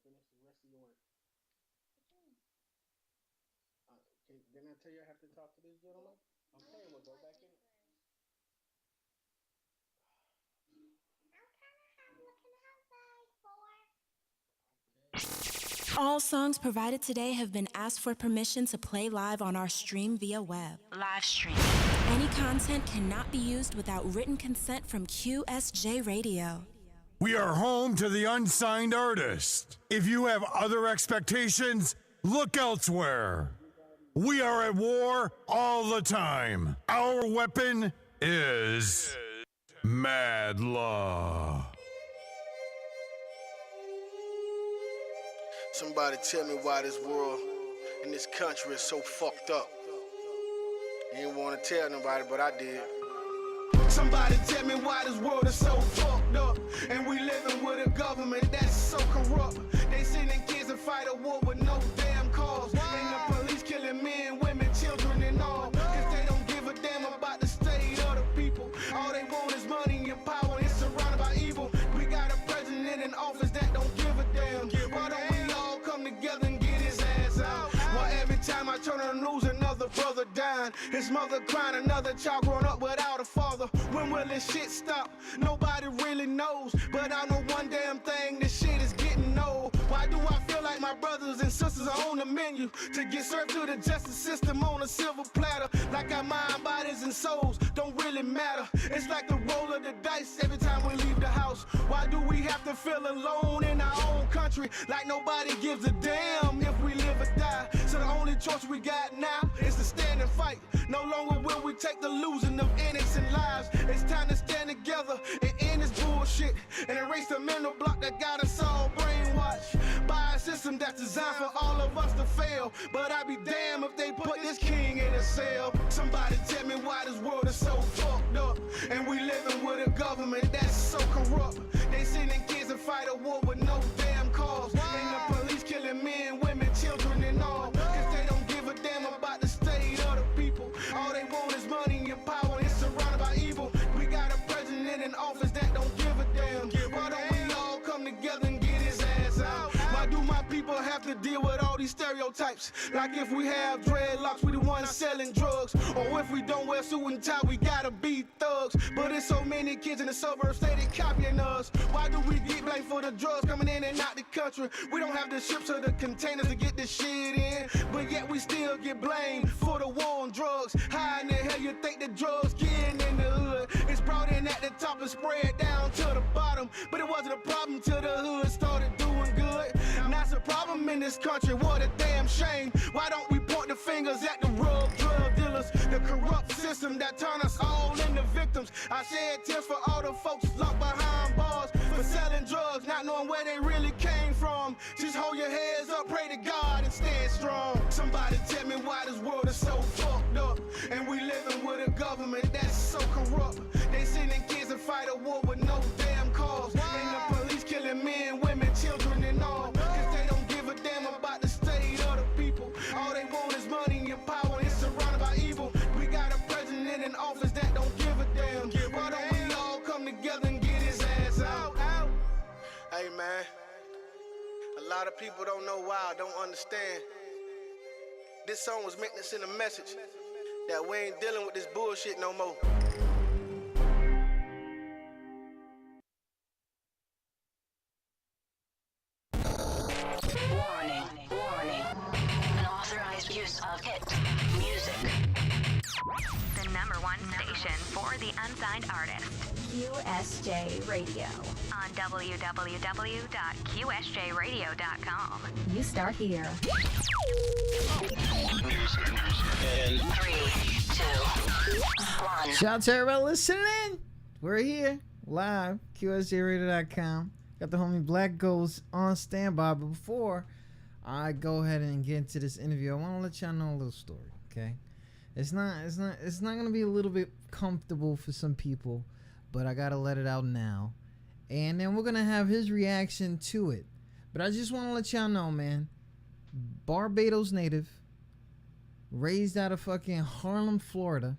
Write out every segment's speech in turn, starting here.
finish the rest of your work. Okay, didn't I tell you I have to talk to this gentleman? Okay, we'll go back in. All songs provided today have been asked for permission to play live on our stream via web. Live stream. Any content cannot be used without written consent from QSJ Radio. We are home to the unsigned artist. If you have other expectations, look elsewhere. We are at war all the time. Our weapon is mad law. Somebody tell me why this world and this country is so fucked up. You didn't want to tell nobody, but I did. Somebody tell me why this world is so fucked up. And we living with a government that's so corrupt. They sending kids to fight a war with no damn cause. And the police killing men, women, children and all. Cause they don't give a damn about the state or the people. All they want is money and power. It's surrounded by evil. We got a president in office that don't give a damn. Why don't we all come together and get his ass out? Why every time I turn on the news another brother dying, his mother crying, another child growing up without a father? When will this shit stop? Nobody really knows, but I know one damn thing, this shit is getting old. Why do I feel like my brothers and sisters are on the menu to get served to the justice system on a silver platter? Like our mind, bodies and souls don't really matter. It's like the roll of the dice every time we leave the house. Why do we have to feel alone in our own country? Like nobody gives a damn if we live or die. So the only choice we got now is to stand and fight. No longer will we take the losing of innocent lives. It's time to stand together and end this bullshit and erase the mental block that got us all brainwashed by a system that's designed for all of us to fail. But I'd be damned if they put this king in a cell. Somebody tell me why this world is so fucked up and we living with a government that's so corrupt. They sending kids to fight a war with no damn cause. And the police killing men, women, children and all. Cause they don't give a damn about the state or the people. All they want is money and power. It's surrounded by evil. We got a president in office that don't give a damn. Why don't we all come together and get his ass out? Why do my people have to deal with all these stereotypes? Like if we have dreadlocks, we the ones selling drugs. Or if we don't wear suit and tie, we gotta be thugs. But there's so many kids in the suburbs, they copying us. Why do we get blamed for the drugs coming in and out the country? We don't have the ships or the containers to get this shit in. But yet we still get blamed for the war on drugs. How in the hell you think the drugs getting in the hood? It's brought in at the top and spread down to the bottom. But it wasn't a problem till the hood started doing good. Now it's a problem in this country, what a damn shame. Why don't we point the fingers at the drug dealers? The corrupt system that turn us all into victims. I shed tears for all the folks locked behind bars for selling drugs, not knowing where they really came from. Just hold your heads up, pray to God and stand strong. Somebody tell me why this world is so fucked up and we living with a government that's so corrupt. They sending kids to fight a war with no damn cause. And the police killing men, women, children and all. Cause they don't give a damn about the state or the people. All they want is money and power. It's surrounded by evil. We got a president in office that don't give a damn. Why don't we all come together and get his ass out? Hey man, a lot of people don't know why, don't understand. This song was meant to send a message that we ain't dealing with this bullshit no more. Warning, warning. Unauthorized use of hit music. The number one station for the unsigned artist. QSJ Radio. On www.qsjradio.com. You start here. In 3, 2, 1. Shout out to everybody listening. We're here live, QSJRadio.com. Got the homie Black Ghost on standby. But before I go ahead and get into this interview, I want to let y'all know a little story. Okay, it's not gonna be a little bit comfortable for some people, but I gotta let it out now, and then we're gonna have his reaction to it. But I just want to let y'all know, man, Barbados native, raised out of fucking Harlem, Florida,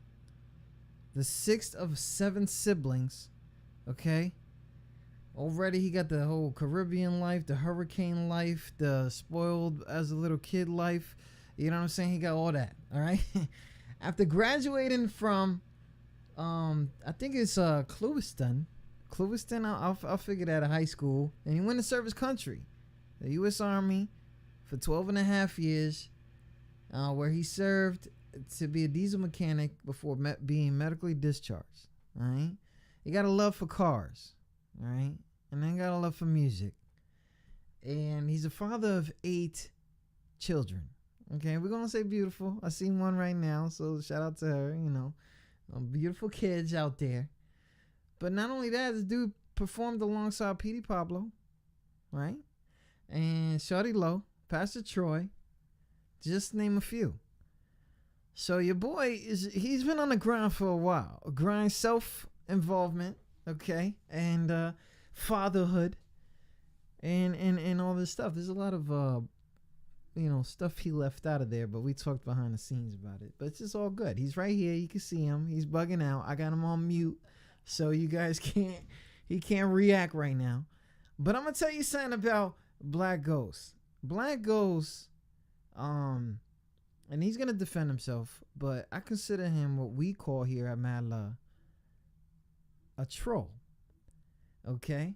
the sixth of 7 siblings, okay? Already he got the whole Caribbean life, the hurricane life, the spoiled as a little kid life. You know what I'm saying? He got all that. All right. After graduating from, I think it's Clewiston. I'll figure that at high school. And he went to serve his country, the U.S. Army, for 12 and a half years, where he served to be a diesel mechanic before being medically discharged. All right. He got a love for cars. All right. And then got a love for music. And he's a father of 8 children. Okay, we're going to say beautiful. I seen one right now, so shout out to her, you know. Beautiful kids out there. But not only that, this dude performed alongside Petey Pablo, right? And Shawty Low, Pastor Troy, just to name a few. So your boy, he's been on the grind for a while. A grind, self-involvement, okay? And fatherhood and all this stuff. There's a lot of stuff he left out of there, but we talked behind the scenes about it. But it's just all good. He's right here. You can see him. He's bugging out. I got him on mute, so you guys he can't react right now. But I'm gonna tell you something about Black Ghost. Black Ghost, and he's gonna defend himself, but I consider him what we call here at Mad Love a troll. Okay,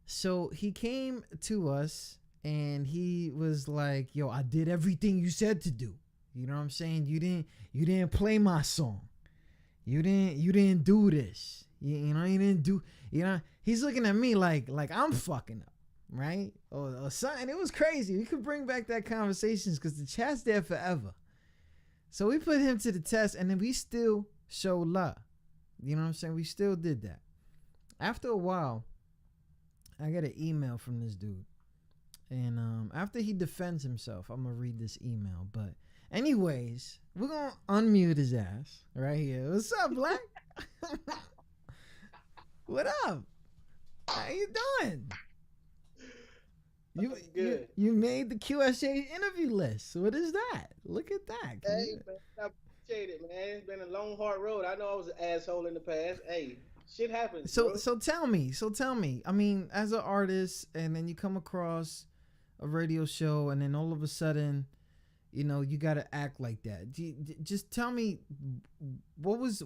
so he came to us and he was like, "Yo, I did everything you said to do. You know what I'm saying? You didn't play my song. You didn't do this. You didn't do. He's looking at me like I'm fucking up, right? Or something. It was crazy. We could bring back that conversations because the chat's there forever. So we put him to the test, and then we still showed love. You know what I'm saying? We still did that. After a while, I get an email from this dude. And after he defends himself, I'm going to read this email. But anyways, we're going to unmute his ass right here. What's up, Black? What up? How you doing? You made the QSJ interview list. What is that? Look at that. Hey, man, I appreciate it, man. It's been a long, hard road. I know I was an asshole in the past. Hey, shit happens. So tell me. I mean, as an artist, and then you come across a radio show, and then all of a sudden, you got to act like that. Just tell me, what was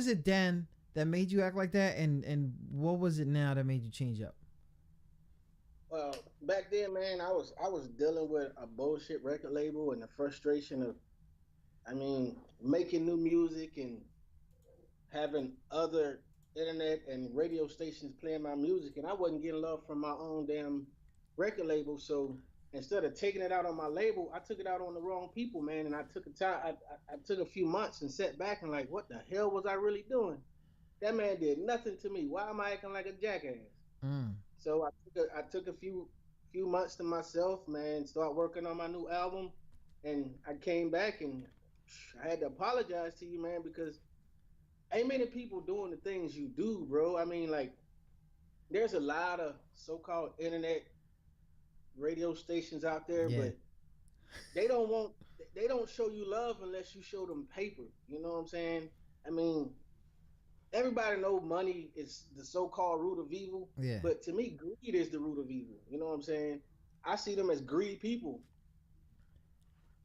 it then that made you act like that, and what was it now that made you change up? Well, back then, man, I was dealing with a bullshit record label and the frustration of, making new music and having other internet and radio stations playing my music, and I wasn't getting love from my own damn record label. So instead of taking it out on my label, I took it out on the wrong people, man. And I took I took a few months and sat back and like, what the hell was I really doing? That man did nothing to me. Why am I acting like a jackass? So I took a few months to myself, man, start working on my new album, and I came back and I had to apologize to you, man, because ain't many people doing the things you do, bro. There's a lot of so-called internet radio stations out there, but they don't show you love unless you show them paper. You know what I'm saying? Everybody know money is the so-called root of evil, but to me, greed is the root of evil. You know what I'm saying? I see them as greedy people.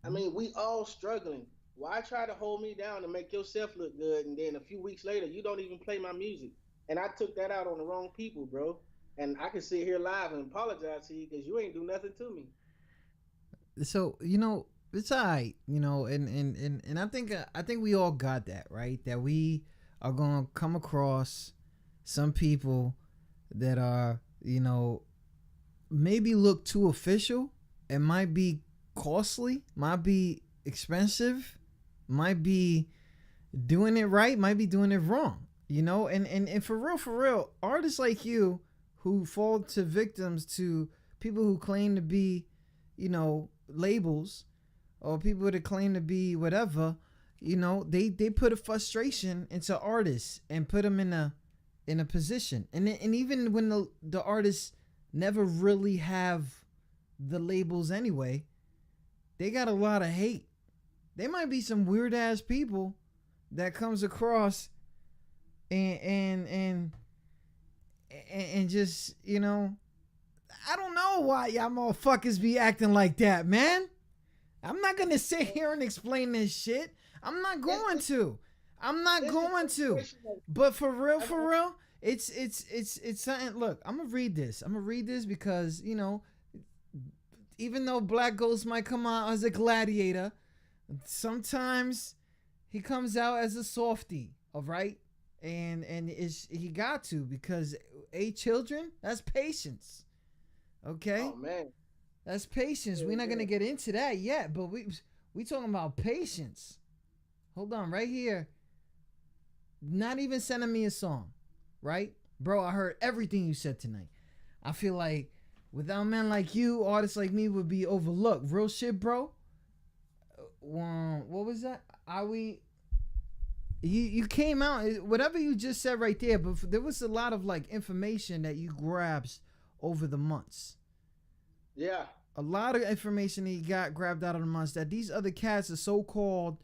We all struggling. Why try to hold me down and make yourself look good, and then a few weeks later, you don't even play my music? And I took that out on the wrong people, bro. And I can sit here live and apologize to you because you ain't do nothing to me. So, it's all right, and I think we all got that, right? That we are going to come across some people that are, maybe look too official. It might be costly, might be expensive, might be doing it right, might be doing it wrong, and for real, artists like you who fall to victims to people who claim to be, labels, or people that claim to be whatever, they put a frustration into artists and put them in a position. And even when the artists never really have the labels anyway, they got a lot of hate. They might be some weird ass people that comes across and and just, you know, I don't know why y'all motherfuckers be acting like that, man. I'm not gonna sit here and explain this shit. I'm not going to. I'm not going to. But for real, it's something. Look, I'm gonna read this. I'm gonna read this because, you know, even though Black Ghost might come out as a gladiator, sometimes he comes out as a softie, all right? And he got to, because 8 children, that's patience. Okay? Oh man. That's patience. We're not gonna get into that yet, but we talking about patience. Hold on, right here. Not even sending me a song, right? Bro, I heard everything you said tonight. I feel like without men like you, artists like me would be overlooked. Real shit, bro. What was that? You came out, whatever you just said right there, but there was a lot of like information that you grabbed over the months. Yeah. A lot of information that you got grabbed out of the months, that these other cats are so-called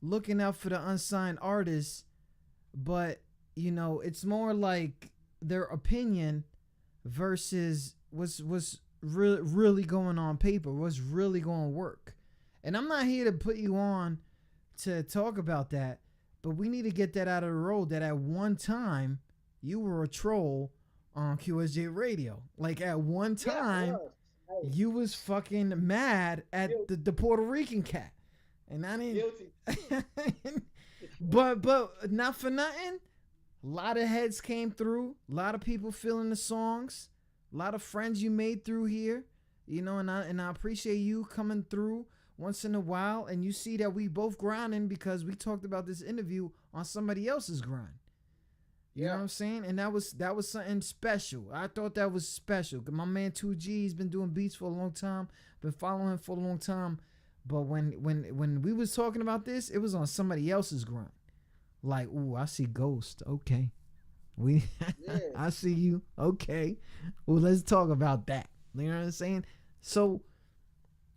looking out for the unsigned artists, but, you know, it's more like their opinion versus what's really going on paper, what's really going to work. And I'm not here to put you on to talk about that, but we need to get that out of the road, that at one time you were a troll on QSJ Radio. Like at one time, you was fucking mad at the Puerto Rican cat. And I didn't Guilty. but not for nothing. A lot of heads came through, a lot of people feeling the songs, a lot of friends you made through here, you know, and I appreciate you coming through once in a while, and you see that we both grinding because we talked about this interview on somebody else's grind. You know what I'm saying? And that was something special. I thought that was special. My man 2G's been doing beats for a long time, been following him for a long time. But when we was talking about this, it was on somebody else's grind. Like, ooh, I see Ghost. Okay. I see you. Okay. Well, let's talk about that. You know what I'm saying? So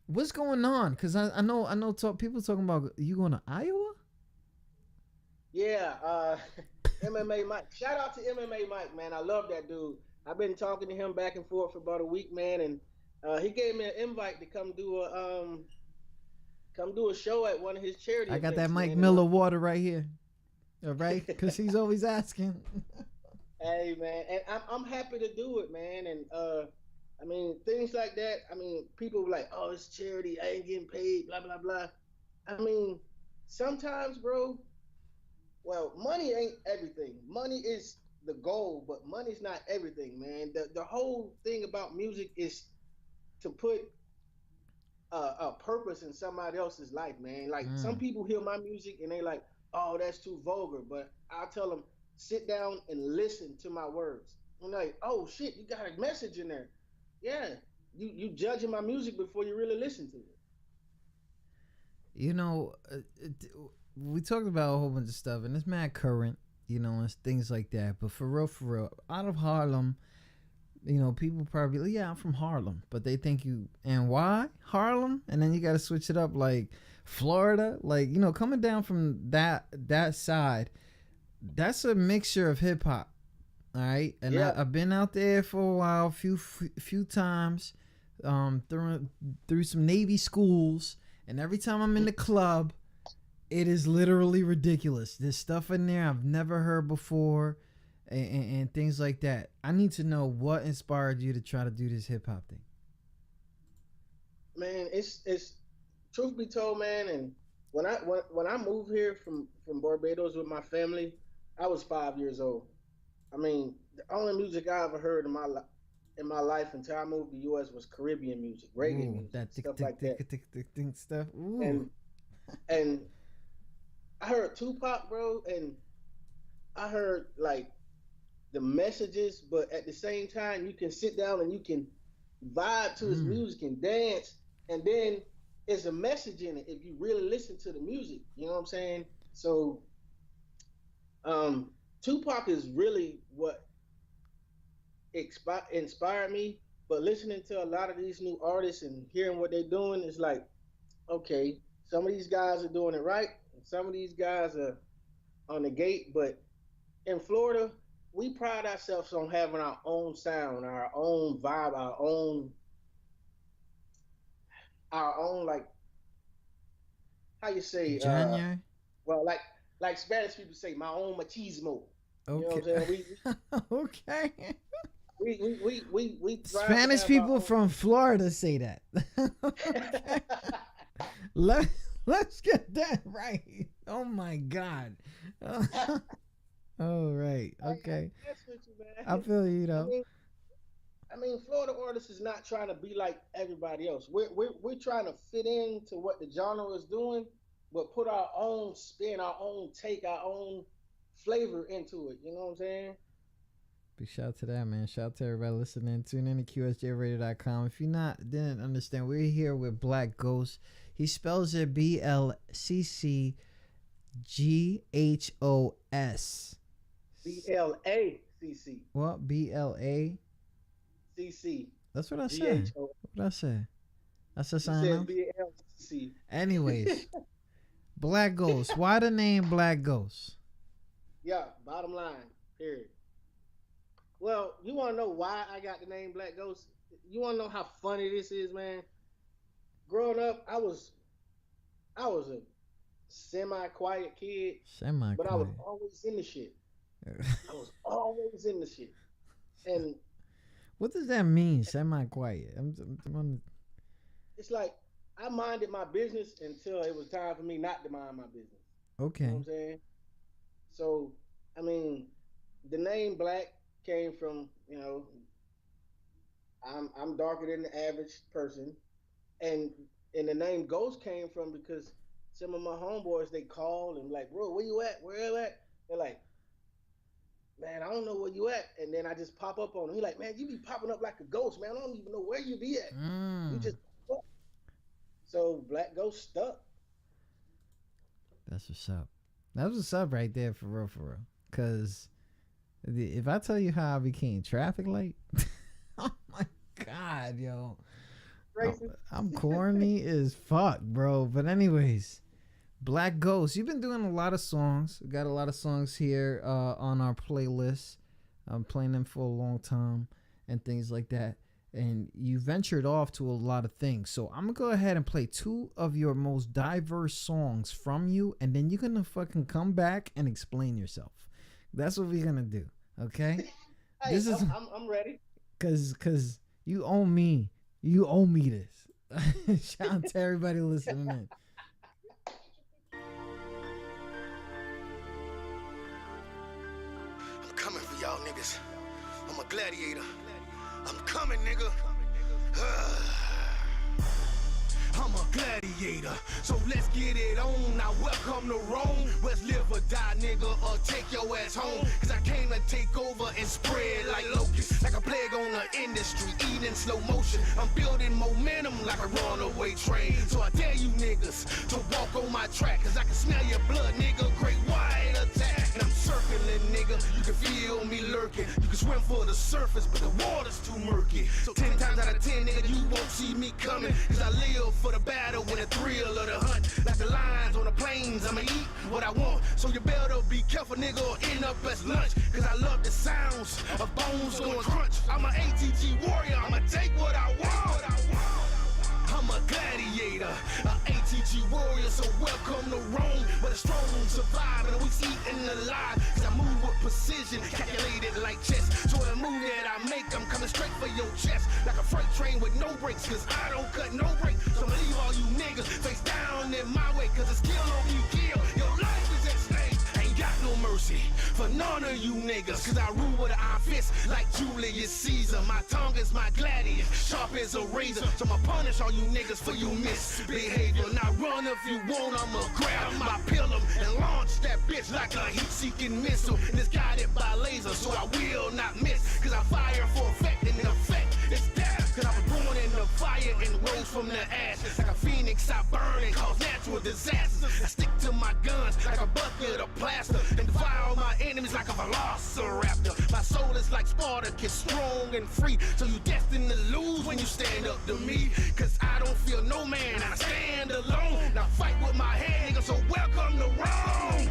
what's going on? Because I know people talking about you going to Iowa? Yeah, MMA Mike. Shout out to MMA Mike, man. I love that dude. I've been talking to him back and forth for about a week, man, and he gave me an invite to come do a show at one of his charity I got events, that Mike man. Miller water right here. All right? Because he's always asking. Hey, man, and I'm happy to do it, man, and I mean, things like that. I mean, people were like, oh, it's charity, I ain't getting paid, blah, blah, blah. I mean, sometimes, bro, well, money ain't everything. Money is the goal, but money's not everything, man. The whole thing about music is to put a purpose in somebody else's life, man. Like, some people hear my music and they like, oh, that's too vulgar, but I'll tell them, sit down and listen to my words. I'm like, oh, shit, you got a message in there. Yeah, you judging my music before you really listen to it. You know, we talked about a whole bunch of stuff, and it's mad current, you know, and things like that. But for real, out of Harlem, you know, people probably, yeah, I'm from Harlem, but they think you, and why Harlem? And then you got to switch it up, like Florida, like, you know, coming down from that side, that's a mixture of hip hop. All right, and yeah. I've been out there for a while, few times, through some Navy schools, and every time I'm in the club, it is literally ridiculous. There's stuff in there I've never heard before, and things like that. I need to know what inspired you to try to do this hip hop thing. Man, it's truth be told, man. And when I moved here from Barbados with my family, I was 5 years old. I mean, the only music I ever heard in my life until I moved to the U.S. was Caribbean music, reggae music, stuff like that. Stuff. Ooh. And I heard Tupac, bro, and I heard like the messages, but at the same time, you can sit down and you can vibe to his music and dance, and then there's a message in it if you really listen to the music. You know what I'm saying? So, Tupac is really what inspired me, but listening to a lot of these new artists and hearing what they're doing is like, okay, some of these guys are doing it right, and some of these guys are on the gate. But in Florida, we pride ourselves on having our own sound, our own vibe, our own like how you say Genre. well like Spanish people say my own machismo. You know Okay. what I'm saying? Okay. We thrive to Spanish have people our from Florida say that. Okay. Let's get that right. Oh my God. All right. Okay. That's what you, man. I feel you I though. mean, I mean, Florida artists is not trying to be like everybody else. We're trying to fit into what the genre is doing, but put our own spin, our own take, our own flavor into it. You know what I'm saying? Big shout out to that, man. Shout out to everybody listening. Tune in to QSJRadio.com. If you didn't understand, we're here with Black Ghost. He spells it BLCCGHOS. BLACC. What? BLA? CC. That's what I said. GHO. What I said? That's a You sign said off? BLCC. Anyways, Black Ghost. Why the name Black Ghost? Yeah, bottom line, period. Well, you want to know why I got the name Black Ghost? You want to know how funny this is, man? Growing up, I was a semi-quiet kid, but I was always in the shit. I was always in the shit. And what does that mean, semi-quiet? it's like I minded my business until it was time for me not to mind my business. Okay. You know what I'm saying? So, I mean, the name Black came from, you know, I'm darker than the average person, and the name Ghost came from because some of my homeboys, they called and like, bro, where you at? Where you at? They're like, man, I don't know where you at. And then I just pop up on them. He's like, man, you be popping up like a ghost, man. I don't even know where you be at. You just pop up. So Black Ghost stuck. That's what's up. That's what's up right there, for real, for real. Because if I tell you how I became TRAFFICLIGHT, oh my God, yo. I'm corny as fuck, bro. But anyways, Black Ghost, you've been doing a lot of songs. We got a lot of songs here on our playlist. I'm playing them for a long time and things like that. And you ventured off to a lot of things. So I'm going to go ahead and play 2 of your most diverse songs from you. And then you're going to fucking come back and explain yourself. That's what we're going to do. Okay? Hey, this is I'm ready. Because you owe me. You owe me this. Shout out to everybody listening in. I'm coming for y'all niggas. I'm a gladiator. I'm coming, nigga. I'm a gladiator, so let's get it on. Now welcome to Rome. Let's live or die, nigga, or take your ass home. Cause I came to take over and spread like locusts, like a plague on the industry, eating slow motion. I'm building momentum like a runaway train. So I dare you niggas to walk on my track, cause I can smell your blood, nigga. Great white attack. And I'm circling, nigga. You can feel me lurking. You can swim for the surface, but the water's too murky. So 10 times out of 10, nigga, you won't see me coming. Cause I live for the battle and the thrill of the hunt. Like the lions on the plains, I'ma eat what I want. So you better be careful, nigga, or end up as lunch. Cause I love the sounds of bones going crunch. I'm an ATG warrior, I'ma take what I want. I'm a gladiator, an ATG warrior, so welcome to Rome, where the strong survive and the weak eaten alive. Cause I move with precision, calculated like chess. So the move that I make, I'm coming straight for your chest, like a freight train with no brakes, cause I don't cut no brakes. So I'ma leave all you niggas face down in my way, cause it's kill or be killed. Your life is at stake, ain't got no mercy for none of you niggas, cause I rule with an iron fist like Julius Caesar. My tongue is my gladiator, sharp as a razor. So I'ma punish all you niggas for you misbehavior. Now run if you want, I'ma grab my pillar and launch that bitch like a heat-seeking missile. And it's guided by laser, so I will not miss, cause I fire for effect, and the effect is death. Cause I was born in the fire and rose from the ashes. Like a phoenix, I burn and cause natural disasters. I stick to my guns like a bucket of plaster and devour my enemies like a velociraptor. My soul is like Spartacus, strong and free. So you destined to lose when you stand up to me. Cause I don't feel no man and I stand alone. Now fight with my hand, nigga, so welcome to Rome.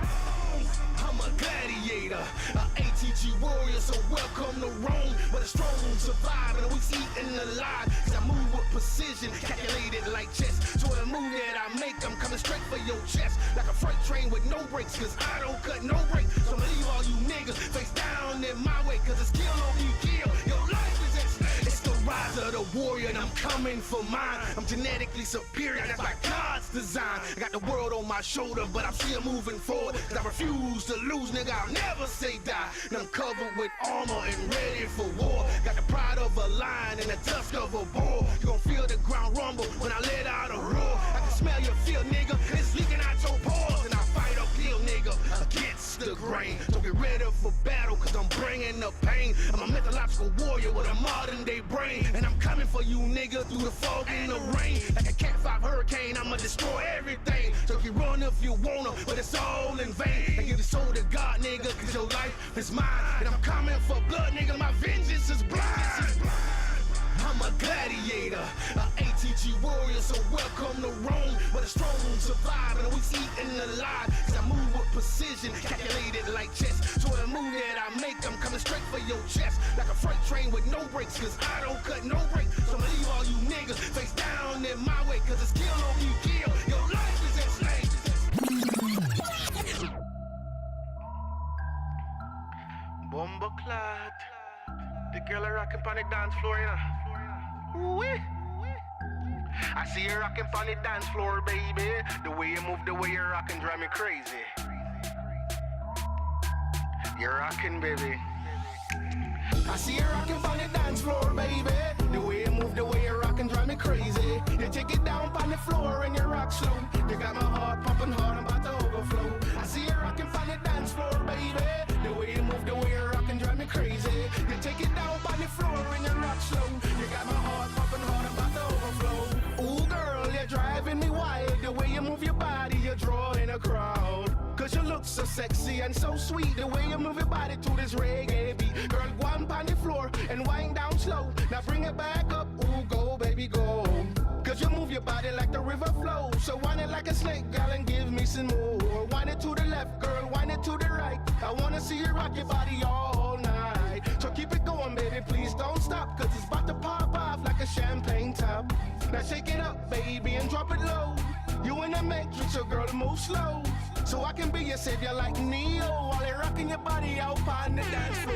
I'm a gladiator, an ATG warrior, so welcome to Rome. But the strong survive and we eating alive. Cause I move with precision, calculated like chess. So the move that I make, I'm coming straight for your chest. Like a freight train with no brakes, cause I don't cut no brakes. So leave all you niggas face down in my way, cause it's kill or be killed. Your life is at stake. It's the rise of the warrior and I'm coming for mine. I'm genetically superior, that's by God's design. I got the world on my shoulder, but I'm still moving forward. Cause I refuse to lose, nigga, I'll never say die. And I'm covered with armor and ready for war. Got the pride of a lion and the tusk of a bull. You gon' feel the ground rumble when I let out a roar. I can smell your feel, nigga, it's leaking out your pores. And I fight uphill, nigga, against the grain. So get ready for battle, cause I'm bringing the pain. I'm a mythological warrior with a modern day brain. And I'm coming for you, nigga, through the fog and the rain. Like a Cat 5 hurricane, I'ma destroy everything. So you run if you wanna, but it's all in vain. I give the soul to God, nigga, cause your life is mine. And I'm coming for blood, nigga, my vengeance is blind. I'm a gladiator, a ATG warrior, so welcome to Rome. But the strong survive and we eating alive. Cause I move with precision, calculated like chess. So the move that I make, I'm coming straight for your chest. Like a freight train with no brakes, cause I don't cut no brakes. So leave all you niggas face down in my way, cause it's kill or be killed. Your life is at stake. Bomba clad. The girl are rocking on the dance floor, you know. Wee. I see you rocking on the dance floor, baby. The way you move, the way you're rocking, drive me crazy. You're rocking, baby. I see you rocking on the dance floor, baby. The way you move, the way you're rocking, drive me crazy. You take it down on the floor and you rock slow. You got my heart pumping hard, I'm about to overflow. I see you rocking on the dance floor, baby. The way you move, the way you're rocking, drive me crazy. You take it down on the floor and you rock slow. You got my heart pumping hard, I'm about to overflow. Ooh, girl, you're driving me wild. The way you move your body, you're drawing a crowd. Cause you look so sexy and so sweet. The way you move your body to this reggae beat. Girl, go on the floor and wind down slow. Now bring it back up, ooh, go, baby, go. Cause you move your body like the river flows. So wind it like a snake, girl, and give me some more. Wind it to the left, girl, wind it to the right. I wanna see you rock your body all night. So keep it going, baby, please don't stop. Cause it's about to pop off like a champagne top. Now shake it up, baby, and drop it low. You in the matrix, so girl, move slow. So I can be your savior like Neo. While you're rocking your body out on the dance floor.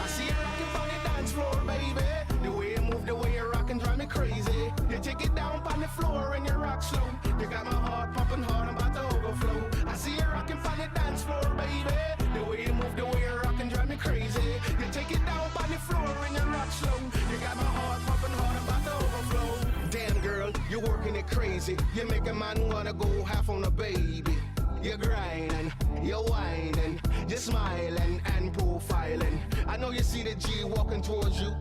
I see you rocking on the dance floor, baby. The way you move, the way you're rocking, drive me crazy. You take it down on the floor and you rock slow. You got my heart pumping hard, I'm about to overflow. I see you rocking on the dance floor, baby. The way you move, the way you're rocking, drive me crazy. You take it down on the floor and you rock slow. You got my heart pumping hard, I'm about to overflow. Damn girl, you're working it crazy. You make a man wanna go half on a baby. You're grinding, you're whining, you're smiling and profiling. I know you see the G walking towards you,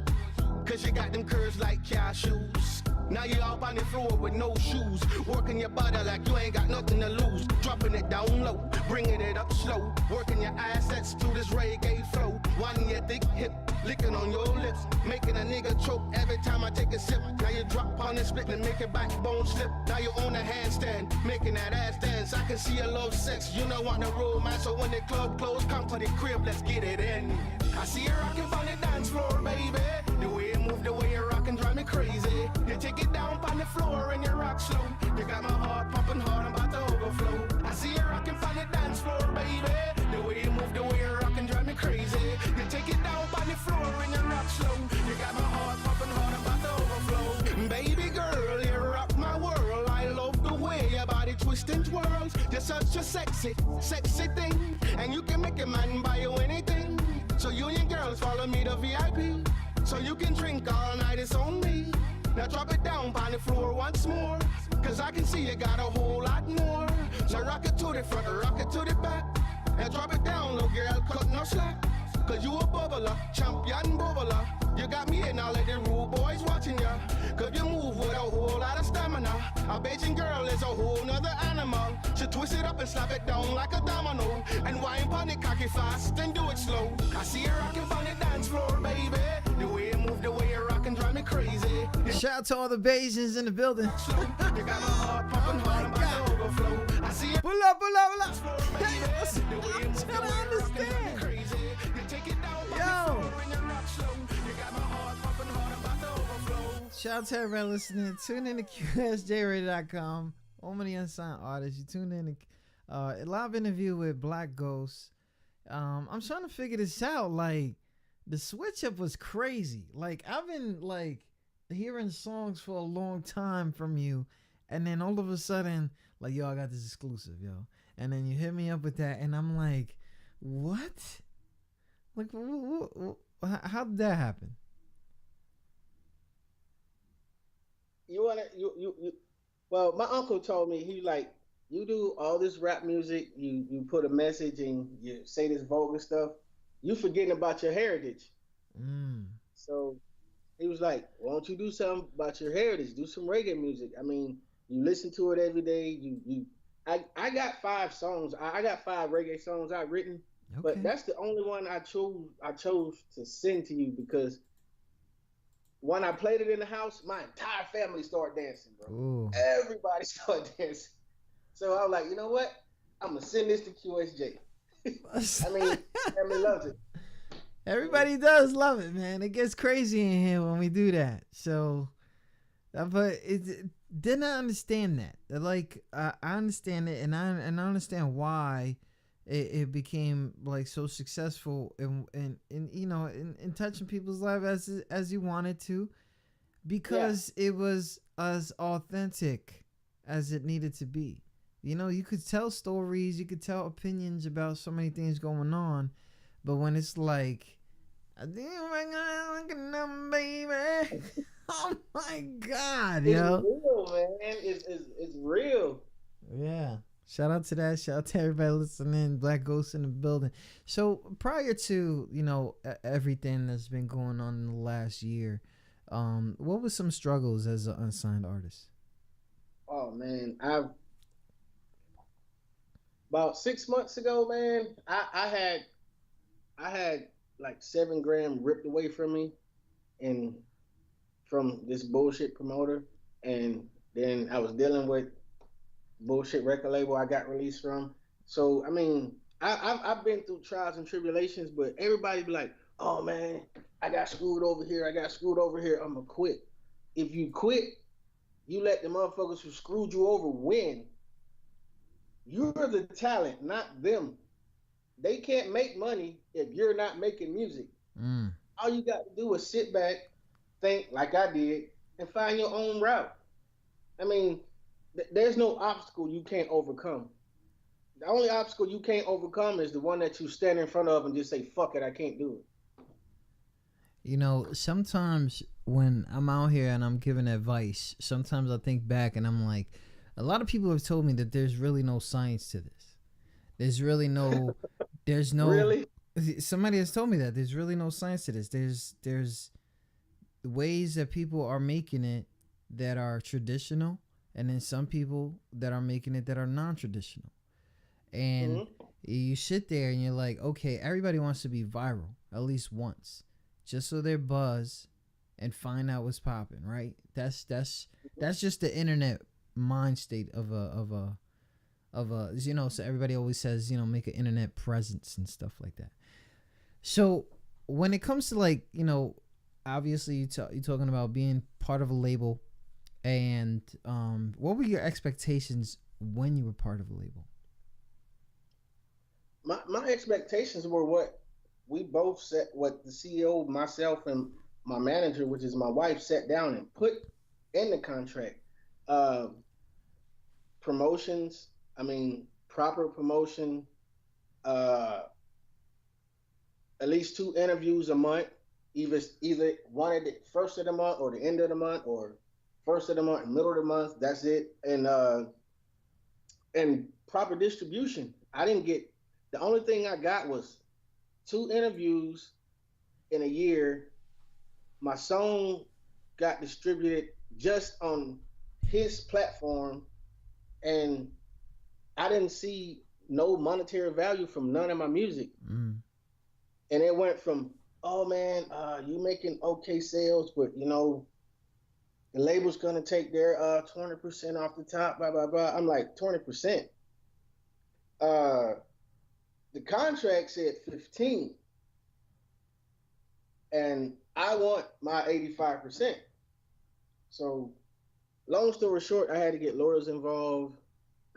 cause you got them curves like cashews. Now you up on the floor with no shoes, working your body like you ain't got nothing to lose. Dropping it down low, bringing it up slow, working your assets to this reggae flow. Winding your thick hip, licking on your lips, making a nigga choke every time I take a sip. Now you drop on the split and make your backbone slip. Now you on a handstand, making that ass dance. I can see you love sex, you know want the romance. So when the club close, come to the crib, let's get it in. I see you rocking on the dance floor, baby. The way you move, the way you're rocking, drive me crazy. You take it down on the floor and you rock slow. You got my heart pumping hard, I'm about to overflow. I see you rocking on the dance floor, baby. The way you move, the way you're rocking, drive me crazy. You take it down on the floor and you rock slow. You got my heart pumping hard, I'm about to overflow. Baby girl, you rock my world. I love the way your body twists and twirls. You're such a sexy, sexy thing. And you can make a man buy you anything. So you and your girls follow me to VIP. So you can drink all night, it's on me. Now drop it down on the floor once more. Cause I can see you got a whole lot more. So rock it to the front, rock it to the back. And drop it down, little girl, cut no slack. Cause you a bubbler, champion bubbler. You got me and all of the rude boys watching ya. Cause you move with a whole lot of stamina. A Beijing girl is a whole nother animal. She twist it up and slap it down like a domino. And wine pon it cocky fast and do it slow. I see you rocking on the dance floor, baby. The way you move, the way you rockin', drive me crazy. Shout out to all the Bayesians in the building. You got my heart pumping hard, I'm about to overflow. I see you Pull up, pull up, pull up. Hey, I'm trying to understand. Yo, Shout out to everybody listening. Tune in to QSJRadio.com. Home of the unsigned artists. You tuned in to a live interview with Black Ghost. I'm trying to figure this out. Like, the switch up was crazy. Like, I've been like hearing songs for a long time from you, and then all of a sudden, like, yo, I got this exclusive, yo. And then you hit me up with that, and I'm like, what? Like, how did that happen? Well, my uncle told me, he like, you do all this rap music, you put a message and you say this vulgar stuff, you forgetting about your heritage. So he was like, why don't you do something about your heritage? Do some reggae music. I mean, you listen to it every day. I got 5 songs. I got 5 reggae songs I've written, but that's the only one I chose to send to you, because when I played it in the house, my entire family started dancing, bro. Ooh. Everybody started dancing. So I was like, you know what? I'm going to send this to QSJ. I mean, family loves it. Everybody does love it, man. It gets crazy in here when we do that. So, but didn't I understand that? Like, I understand it, and I understand why it became like so successful and you know, in touching people's lives as you wanted to, because it was as authentic as it needed to be. You know, you could tell stories, you could tell opinions about so many things going on, but when it's like, baby, oh my God, yo, it's real, man. It's real. Yeah. Shout out to that. Shout out to everybody listening. Black Ghost in the building. So prior to, you know, everything that's been going on in the last year, what was some struggles as an unsigned artist? Oh man, about 6 months ago, man, I had like $7 ripped away from me, and from this bullshit promoter, and then I was dealing with bullshit record label I got released from. So I mean, I've been through trials and tribulations, but everybody be like, oh man, I got screwed over here, I'm gonna quit. If you quit, you let the motherfuckers who screwed you over win. You're the talent, not them. They can't make money if you're not making music. All you got to do is sit back, think like I did, and find your own route. I mean, there's no obstacle you can't overcome. The only obstacle you can't overcome is the one that you stand in front of and just say, fuck it, I can't do it. You know, sometimes when I'm out here and I'm giving advice, sometimes I think back and I'm like, a lot of people have told me that there's really no science to this. There's no Really? Somebody has told me that there's really no science to this. There's ways that people are making it that are traditional, and then some people that are making it that are non-traditional. And you sit there and you're like, okay, everybody wants to be viral at least once, just so they're buzz and find out what's popping, right? That's just the internet mind state of a you know. So everybody always says, you know, make an internet presence and stuff like that. So when it comes to, like, you know, obviously you're talking about being part of a label, and what were your expectations when you were part of a label? My expectations were what we both set, what the CEO, myself, and my manager, which is my wife, sat down and put in the contract. Promotions, I mean, proper promotion, at least 2 interviews a month, either one at the first of the month or the end of the month, or first of the month and middle of the month. That's it. And proper distribution. The only thing I got was 2 interviews in a year. My song got distributed just on his platform, and I didn't see no monetary value from none of my music. And it went from, oh man, you making okay sales, but you know, the label's gonna take their 20% off the top, blah blah blah. I'm like, 20%. The contract said 15, and I want my 85%. So, long story short, I had to get lawyers involved.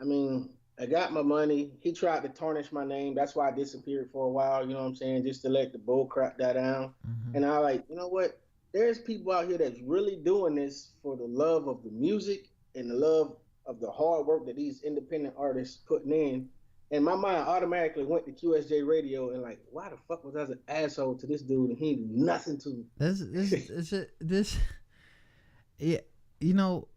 I mean, I got my money. He tried to tarnish my name. That's why I disappeared for a while, you know what I'm saying, just to let the bull crap die down. And I like, you know what? There's people out here that's really doing this for the love of the music and the love of the hard work that these independent artists putting in. And my mind automatically went to QSJ Radio and like, why the fuck was I an asshole to this dude and he did nothing to me? This yeah, you know,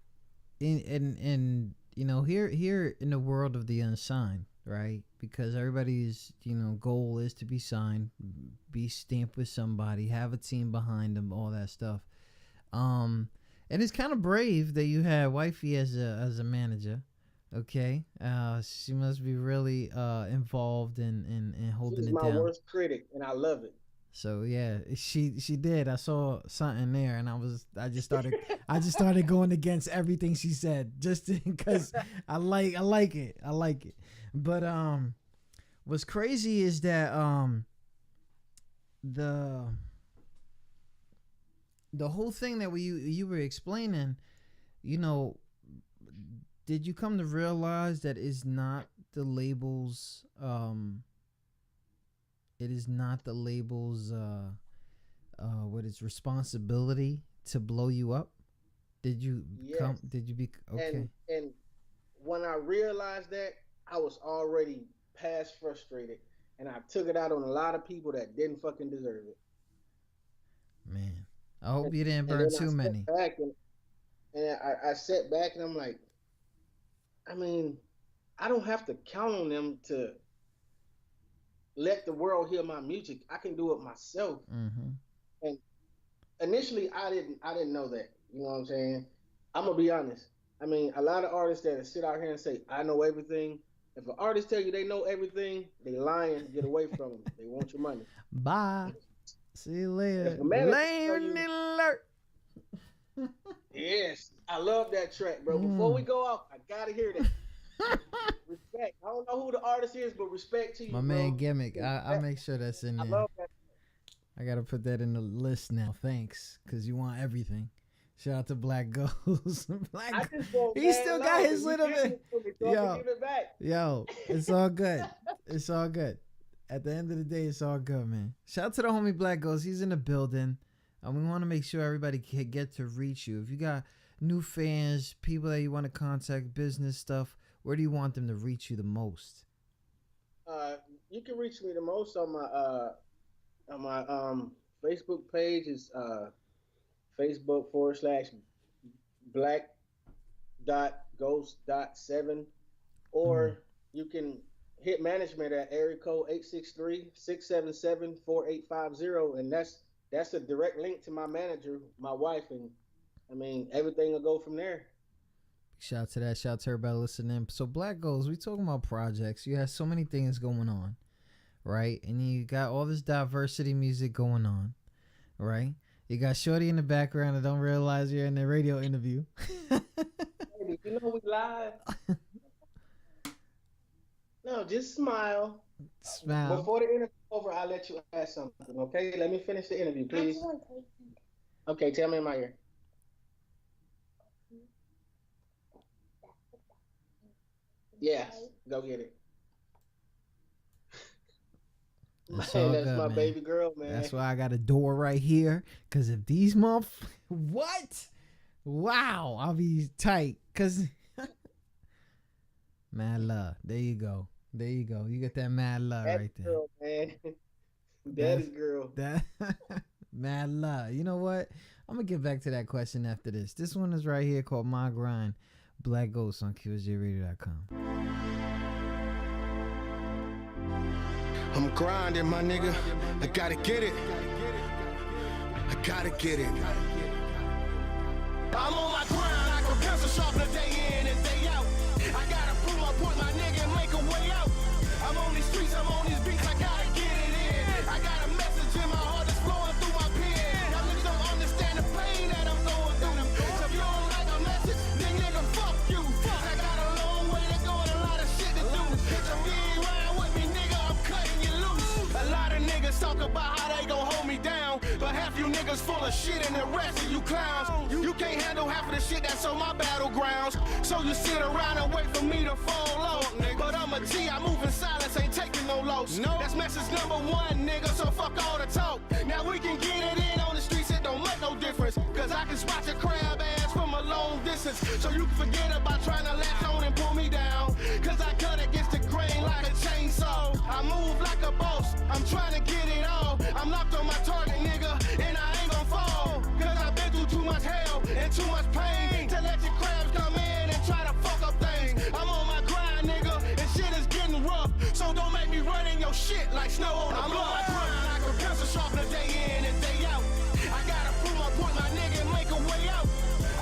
in you know, here in the world of the unsigned, right? Because everybody's, you know, goal is to be signed, be stamped with somebody, have a team behind them, all that stuff. And it's kind of brave that you had wifey as a manager. Okay, she must be really involved in holding it down. She's my worst critic, and I love it. So yeah, she did. I saw something there, and I just started going against everything she said, just because I like it. But what's crazy is that the whole thing that you were explaining, you know. Did you come to realize that it's not the labels? It is not the labels. What is responsibility to blow you up? Did you come? Did you be okay? And when I realized that, I was already past frustrated, and I took it out on a lot of people that didn't fucking deserve it. Man, I hope you didn't burn too many. And I sat back and I'm like, I mean, I don't have to count on them to let the world hear my music. I can do it myself. And initially, I didn't know that. You know what I'm saying? I'm gonna be honest. I mean, a lot of artists that sit out here and say, "I know everything." If an artist tell you they know everything, they lying. Get away from them. They want your money. Bye. See you later. Lame alert. Yes, I love that track, bro. Before we go off, I gotta hear that. Respect. I don't know who the artist is, but respect to you, my bro. man Gimmick. I make sure that's in there. I love that. I gotta put that in the list now. Thanks, because you want everything. Shout out to Black Ghost. He still got his little bit. Yo, it's all good. It's all good. At the end of the day, it's all good, man. Shout out to the homie Black Ghost. He's in the building. And we want to make sure everybody can get to reach you. If you got new fans, people that you want to contact, business stuff, where do you want them to reach you the most? You can reach me the most on my Facebook page is Facebook.com/black.ghost.7, or you can hit management at area code 863-677-4850, and that's a direct link to my manager, my wife, and I mean everything will go from there. Shout out to that. Shout out to everybody listening. So Black Ghost, we talking about projects. You have so many things going on, right? And you got all this diversity music going on, right? You got Shorty in the background that don't realize you're in the radio interview. Baby, you know we live. No, just smile. Smile. Before the interview over, I'll let you ask something, okay? Let me finish the interview, please. Okay, tell me in my ear. Yes, go get it. That's Man, all that's good, my man. baby girl, man. That's why I got a door right here. Because if these what? Wow, I'll be tight. Because mad love. There you go. There you go. You get that mad love Daddy's right there. girl, man. Daddy's girl. That mad love. You know what? I'm going to get back to that question after this. This one is right here called My Grind. Black Ghost on QSJRadio.com. I'm grinding, my nigga. I gotta get it. I gotta get it. I'm on my grind. I go pencil sharpener day in and day out. I gotta prove my point, my nigga, and make a way out. I'm on these streets, I'm on these beats, I gotta get it in. I got a message in my heart that's flowing through my pen. Y'all niggas don't understand the pain that I'm going through. So if you don't like a message, then nigga, fuck you. I got a long way to go and a lot of shit to do. So if you ain't riding with me, nigga, I'm cutting you loose. A lot of niggas talk about how they gon' hold me down, but half you niggas niggas full of shit and the rest of you clowns. You can't handle half of the shit that's on my battlegrounds. So you sit around and wait for me to fall off, nigga. But I'm a G, I move in silence, ain't taking no loss. No, that's message number one, nigga, so fuck all the talk. Now we can get it in on the streets, it don't make no difference. Cause I can spot your crab ass from a long distance. So you can forget about trying to latch on and pull me down. Cause I cut against the grain like a chainsaw. I move like a boss, I'm trying to get it all. I'm locked on my target, nigga, and I ain't gon' fall. Cause I've been through too much hell and too much pain to let your crabs come in and try to fuck up things. I'm on my grind, nigga, and shit is getting rough. So don't make me run in your shit like snow on a block. I'm on my grind like a pencil sharpener day in and day out. I gotta prove my point, my nigga, and make a way out.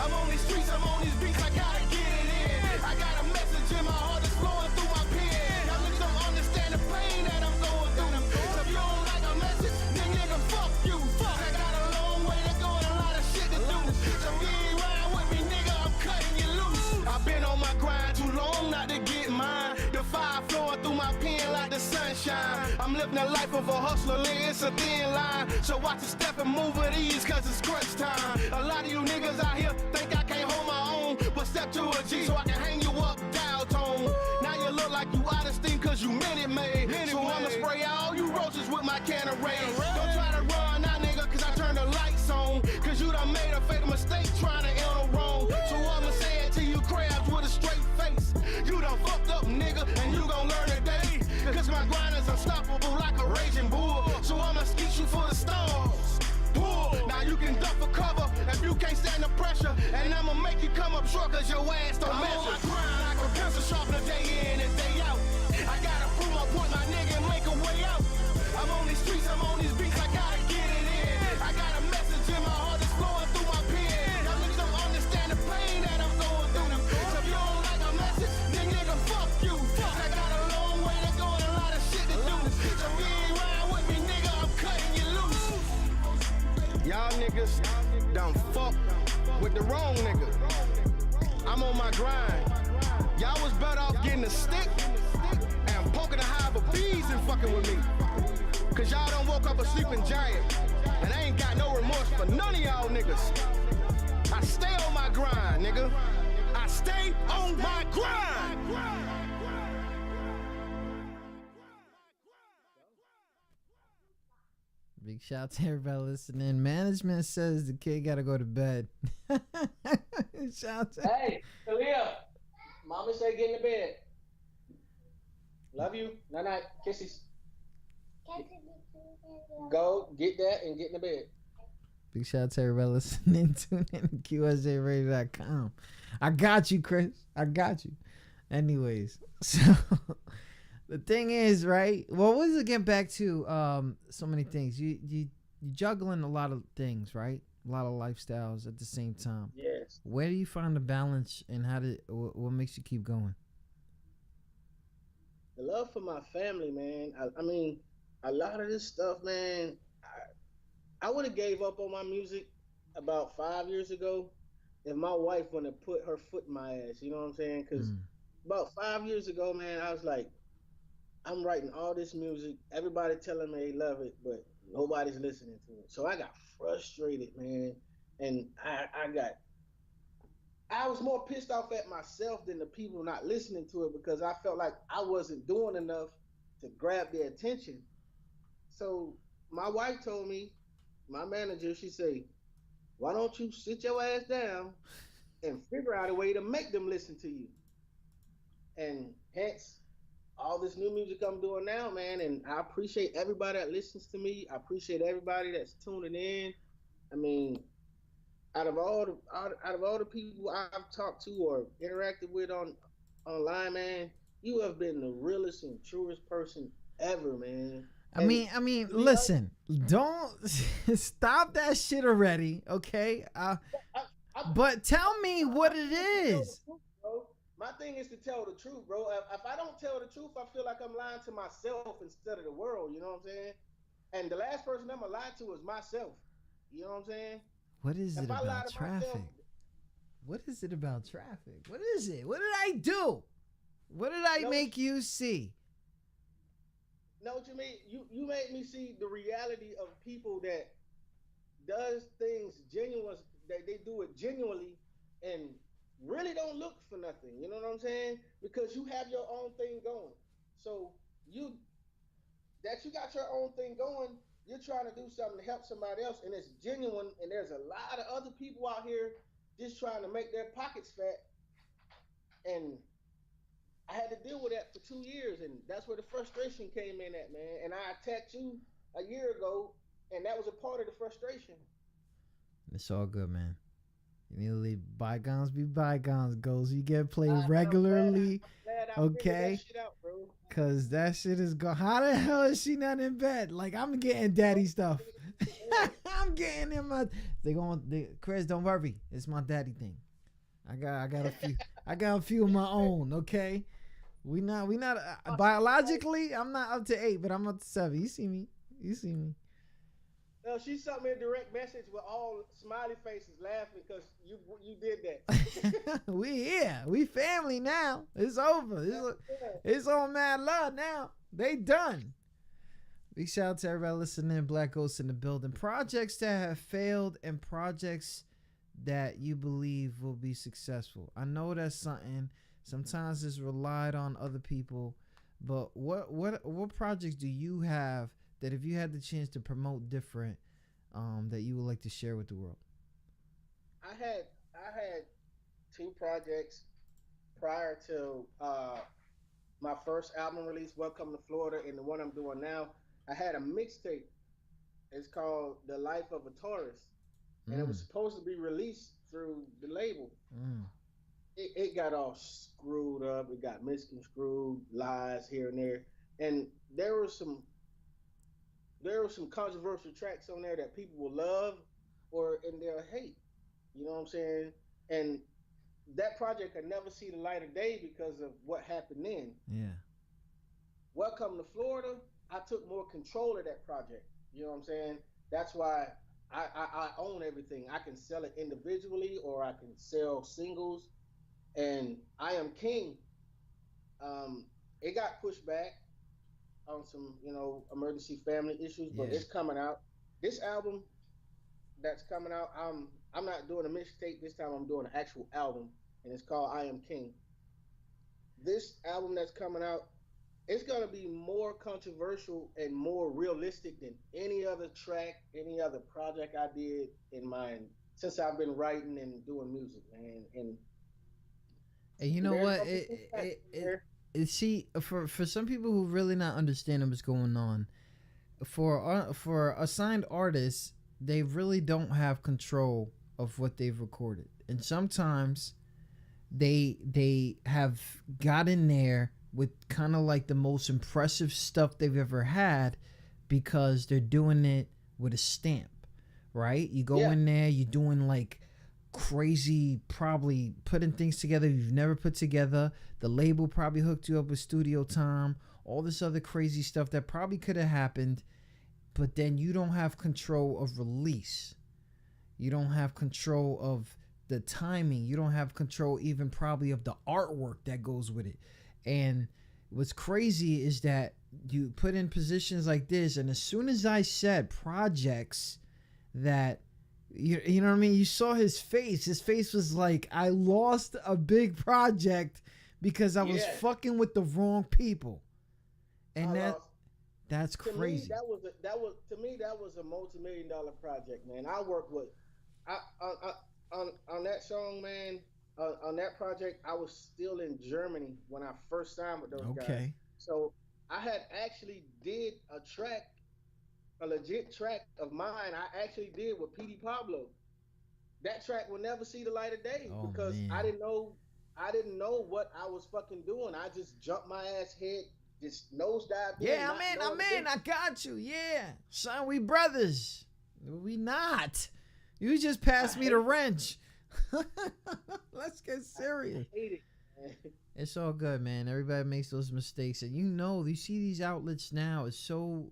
I'm on these streets, I'm on these beats, I gotta get it in. I got a message in my heart that's flowing through my pen. Y'all niggas don't understand the pain that I'm going through. So if you don't like a message, then nigga, fuck you. Fuck, I got a long way to go and a lot of shit to do. So if you ain't ride with me, nigga, I'm cutting you loose. I've been on my grind too long not to get mine. The fire flowing through my pen like the sunshine. I'm living the life of a hustler, nigga, it's a thin line. So watch the step and move at ease, cause it's crunch time. A lot of you niggas out here think I can't hold my own, but step to a G so I can hang you up, dial tone. Now you look like you out of steam cause you minute made. So I'ma spray all you roaches with my can of rain. Don't try to run now, nigga, cause I turn the lights on. Cause you done made a fatal mistake trying to enter wrong. So I'ma say it to you crabs with a straight face. You done fucked up, nigga, and you gon' learn today. Cause my grind is unstoppable like a raging bull. So I'ma skeet you for the stars. Pull. Now you can duck for cover if you can't stand the pressure. And I'ma make you come up short cause your ass don't measure. I'm on my grind like a pencil sharpener day in and day out. I gotta prove my point, my nigga, and make a way out. I'm on these streets, I'm on these beats, I gotta get it in. I got a message in my heart that's flowing through my pen. Y'all niggas don't understand the pain that I'm going through. So if you don't like a message, then nigga, fuck you. Fuck, I got a long way to go and a lot of shit to do. So if you ain't ride with me, nigga, I'm cutting you loose. Y'all niggas done fuck with the wrong nigga. I'm on my grind. Y'all was better off getting a stick and poking a hive of bees and fucking with me. Cause y'all done woke up a sleeping giant. And I ain't got no remorse for none of y'all niggas. I stay on my grind, nigga. I stay on my grind. Big shout out to everybody listening. Management says the kid gotta go to bed. Shout out to Hey, Talia. Mama say get in the bed. Love you. Night night. Kisses. Go get that and get in the bed. Big shout out to everybody listening. Tune in to QSJRadio.com. I got you, Chris. I got you. Anyways, so the thing is, right? Well, what is it? Get back to so many things. You juggling a lot of things, right? A lot of lifestyles at the same time. Yes. Where do you find the balance, and what makes you keep going? The love for my family, man. I mean, a lot of this stuff, man. I would have gave up on my music about 5 years ago if my wife wouldn't have put her foot in my ass. You know what I'm saying? Because about 5 years ago, man, I was like, I'm writing all this music. Everybody telling me they love it, but nobody's listening to it. So I got frustrated, man. And I was more pissed off at myself than the people not listening to it because I felt like I wasn't doing enough to grab their attention. So my wife told me, my manager, she said, why don't you sit your ass down and figure out a way to make them listen to you? And hence, all this new music I'm doing now, man, and I appreciate everybody that listens to me. I appreciate everybody that's tuning in. I mean, out of all the people I've talked to or interacted with online, man, you have been the realest and truest person ever, man. I mean, listen, don't stop that shit already, okay? But tell me what it is. My thing is to tell the truth, bro. If I don't tell the truth, I feel like I'm lying to myself instead of the world, you know what I'm saying? And the last person I'm gonna lie to is myself. You know what I'm saying? What is it about traffic? What is it about traffic? What is it? What did I do? What did I make you see? Know what you mean? You made me see the reality of people that does things genuine, they do it genuinely and really don't look for nothing. You know what I'm saying? Because you have your own thing going. So you you got your own thing going, you're trying to do something to help somebody else, and it's genuine. And there's a lot of other people out here just trying to make their pockets fat. And I had to deal with that for 2 years, and that's where the frustration came in at, man. And I attacked you a year ago, and that was a part of the frustration. It's all good, man. You need to leave bygones be bygones. Goals you get played regularly, glad I okay? That shit out, bro. Cause that shit is go. How the hell is she not in bed? Like I'm getting daddy stuff. I'm getting in my. Chris, don't worry. It's my daddy thing. I got a few. I got a few of my own. Okay. We not biologically. I'm not up to 8, but I'm up to 7. You see me. No, she sent me a direct message with all smiley faces laughing because you did that. We here. We family now. It's over. It's on mad love now. They done. Big shout out to everybody listening. Black Ghosts in the building. Projects that have failed and projects that you believe will be successful. I know that's something. Sometimes it's relied on other people. But what projects do you have that if you had the chance to promote different, that you would like to share with the world? I had 2 projects prior to my first album release, Welcome to Florida, and the one I'm doing now. I had a mixtape. It's called The Life of a Tourist, and it was supposed to be released through the label. It got all screwed up. It got misconstrued, lies here and there, and there were some controversial tracks on there that people will love and they'll hate. You know what I'm saying? And that project could never see the light of day because of what happened then. Yeah. Welcome to Florida, I took more control of that project. You know what I'm saying? That's why I own everything. I can sell it individually or I can sell singles. And I Am King, it got pushed back on some, emergency family issues, but it's coming out. This album that's coming out, I'm not doing a mixtape this time. I'm doing an actual album, and it's called I Am King. This album that's coming out, it's gonna be more controversial and more realistic than any other track, any other project I did since I've been writing and doing music, man. And you know what? See, for some people who really not understanding what's going on, for assigned artists, they really don't have control of what they've recorded, and sometimes they have got in there with kind of like the most impressive stuff they've ever had because they're doing it with a stamp, right? You go in there, you're doing like crazy, probably putting things together you've never put together. The label probably hooked you up with studio time, all this other crazy stuff that probably could have happened, but then you don't have control of release. You don't have control of the timing. You don't have control even probably of the artwork that goes with it. And what's crazy is that you put in positions like this, and as soon as I said projects that you know what I mean? You saw his face. His face was like, I lost a big project because I was fucking with the wrong people. And that's crazy. To me that was a multi-million-dollar project, man. I worked with on that song, man. On that project, I was still in Germany when I first signed with those guys. So I had actually did a legit track of mine. I actually did with P.D. Pablo. That track will never see the light of day because I didn't know what I was fucking doing. I just jumped my ass head, just nosedive. Yeah, I'm in. I got you. Yeah, son, we brothers. We not. You just passed me the wrench. Let's get serious. I hate it. It's all good, man. Everybody makes those mistakes, and you see these outlets now. It's so,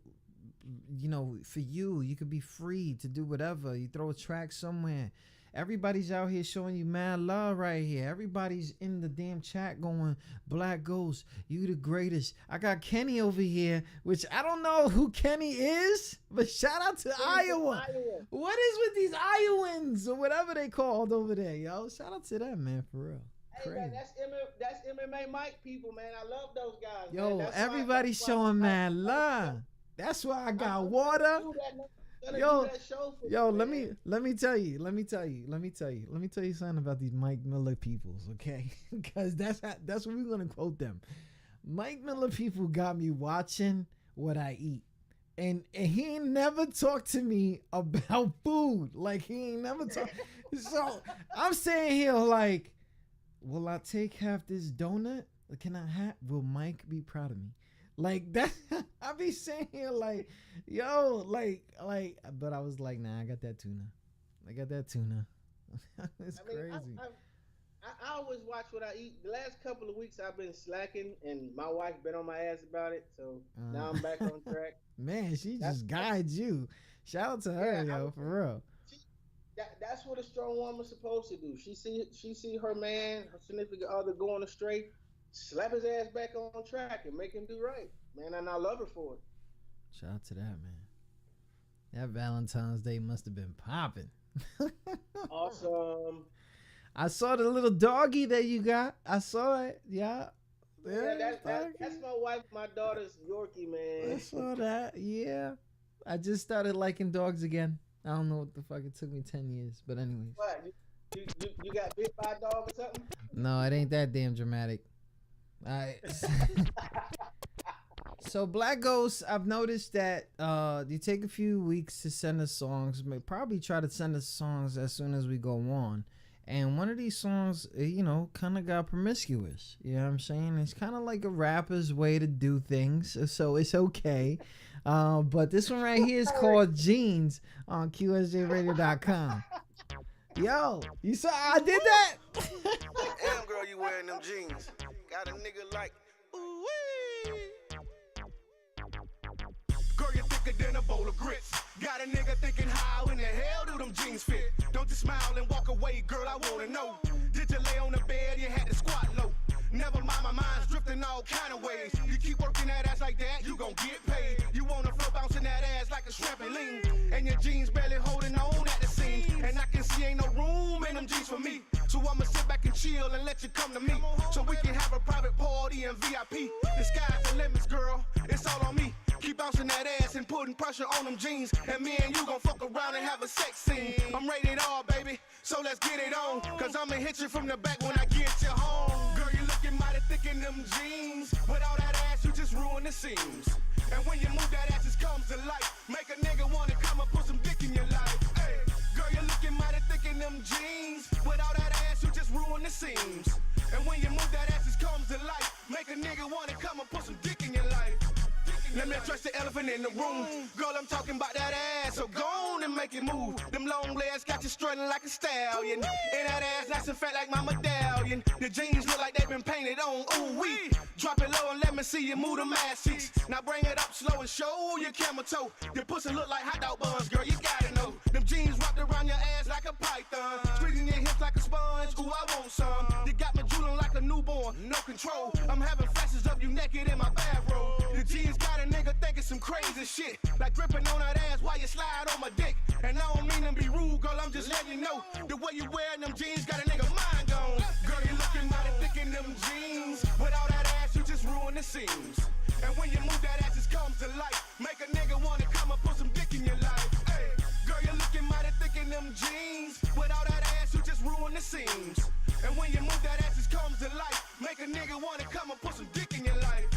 for you could be free to do whatever. You throw a track somewhere, Everybody's out here showing you mad love right here. Everybody's in the damn chat going, Black Ghost, you the greatest. I got Kenny over here, which I don't know who Kenny is, but shout out to Iowa. What is with these Iowans or whatever they called over there, yo? Shout out to them, man, for real. Hey, man, that's MMA Mike people, man. I love those guys. Yo, man. Everybody's showing mad love. That's why I got water. Yo, let me tell you something about these Mike Miller peoples, okay? Because that's what we're gonna quote them. Mike Miller people got me watching what I eat, and he ain't never talked to me about food. Like he ain't never talked. So I'm saying here, like, will I take half this donut? Can I have? Will Mike be proud of me? Like that, I be saying here like, yo, like, but I was like, nah, I got that tuna. It's crazy. I always watch what I eat. The last couple of weeks I've been slacking, and my wife been on my ass about it. So now I'm back on track. Man, she just guides you. Shout out to her, yo, for real. That's what a strong woman's supposed to do. She see her man, her significant other going astray. Slap his ass back on track and make him do right, man. And I love her for it. Shout out to that, man. That Valentine's Day must have been popping. Awesome. I saw the little doggy that you got. I saw it. Yeah. That's my wife, my daughter's Yorkie, man. I saw that. Yeah. I just started liking dogs again. I don't know what the fuck. It took me 10 years. But anyways. What? You got bit by a dog or something? No, it ain't that damn dramatic. So Black Ghost, I've noticed that you take a few weeks to send us songs. Probably try to send us songs as soon as we go on. And one of these songs, you know, kind of got promiscuous. You know what I'm saying? It's kind of like a rapper's way to do things. So it's okay. But this one right here is called Jeans on QSJRadio.com. Yo, you saw I did that? Damn, girl, you wearing them jeans. Got a nigga like, ooh wee. Girl, you thicker than a bowl of grits. Got a nigga thinking, how in the hell do them jeans fit? Don't just smile and walk away, girl, I wanna know. Did you lay on the bed, you had to squat low? Never mind, my mind's drifting all kind of ways. You keep working that ass like that, you gon' get paid. You wanna flow bouncing that ass like a trampoline. And your jeans barely holding on at the seam. And I can see ain't no room in them jeans for me. So I'ma sit back and chill and let you come to me. So we can have a private party and VIP. The sky's the limits, girl, it's all on me. Keep bouncing that ass and putting pressure on them jeans. And me and you gon' fuck around and have a sex scene. I'm rated R, baby, so let's get it on. Cause I'ma hit you from the back when I get you home. Girl, you looking mighty thick in them jeans. With all that ass, you just ruin the seams. And when you move that ass, it comes to life. Make a nigga wanna come and put some dick in your life. Hey, girl, you looking mighty thick in them jeans. With all that ass, you just ruin the seams. And when you move that ass, it comes to life. Make a nigga wanna come and put some dick in your life. Let me address the elephant in the room. Girl, I'm talking about that ass, so go on and make it move. Them long legs got you strutting like a stallion. And that ass nice and fat like my medallion. The jeans look like they've been painted on, ooh wee. Drop it low and let me see you move them ass cheeks. Now bring it up slow and show your camel toe. Your pussy look like hot dog buns, girl, you gotta know. Them jeans wrapped around your ass like a python. Squeezing your hips like a sponge, ooh, I want some. You got me drooling like a newborn, no control. I'm having flashes of you naked in my bathrobe. The jeans got a nigga thinking some crazy shit. Like gripping on that ass while you slide on my dick. And I don't mean to be rude, girl, I'm just letting you know. The way you wearing them jeans got a nigga mind gone. Girl, you looking mighty thick in them jeans. With all that ass, you just ruin the seams. And when you move that ass, it comes to life. Make a nigga wanna come and put some dick in your life. Hey, girl, you looking mighty thick in them jeans. With all that ass, you just ruin the seams. And when you move that ass, it comes to life. Make a nigga wanna come and put some dick in your life.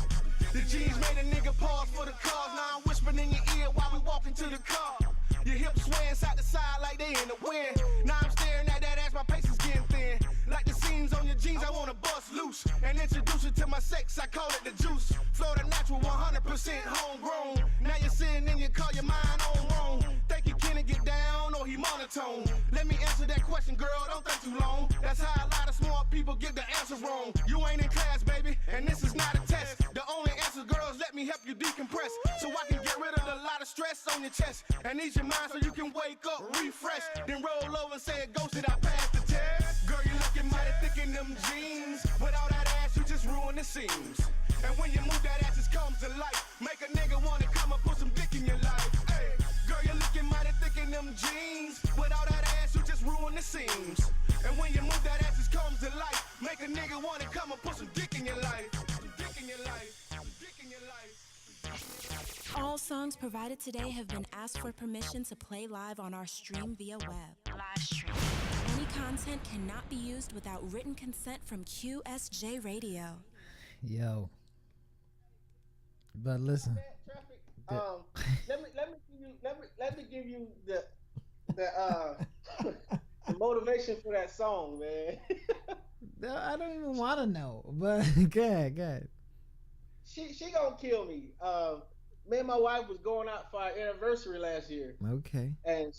The jeans made a nigga pause for the cause. Now I'm whispering in your ear while we walking to the car. Your hips swaying side to side like they in the wind. Now I'm staring at that ass, my pace is getting thin. Like the seams on your jeans, I wanna bust loose and introduce you to my sex, I call it the juice. Florida natural, 100% homegrown. Now you're sitting in your car, your mind on wrong. Think you can't get down or he monotone. Let me answer that question, girl, don't think too long. That's how a lot of smart people get the answer wrong. You ain't in class, baby, and this is not a test. The only answer, girl, is let me help you decompress so I can get rid of a lot of stress. rest on your chest and ease your mind so you can wake up, refresh, then roll over and say, "Ghost, did I pass the test?" Girl, you looking mighty thick in them jeans. Without that ass, you just ruin the seams. And when you move that ass, it comes to life. Make a nigga wanna come and put some dick in your life. Hey, girl, you looking mighty thick in them jeans. Without that ass, you just ruin the seams. And when you move that ass, it comes to life. Make a nigga wanna come and put some dick in your life. Some dick in your life. Some dick in your life. All songs provided today have been asked for permission to play live on our stream via web. Live stream. Any content cannot be used without written consent from QSJ Radio. Yo. But listen. Let me give you the the motivation for that song, man. No, I don't even want to know, but go ahead. She gonna kill me. Me and my wife was going out for our anniversary last year. Okay. And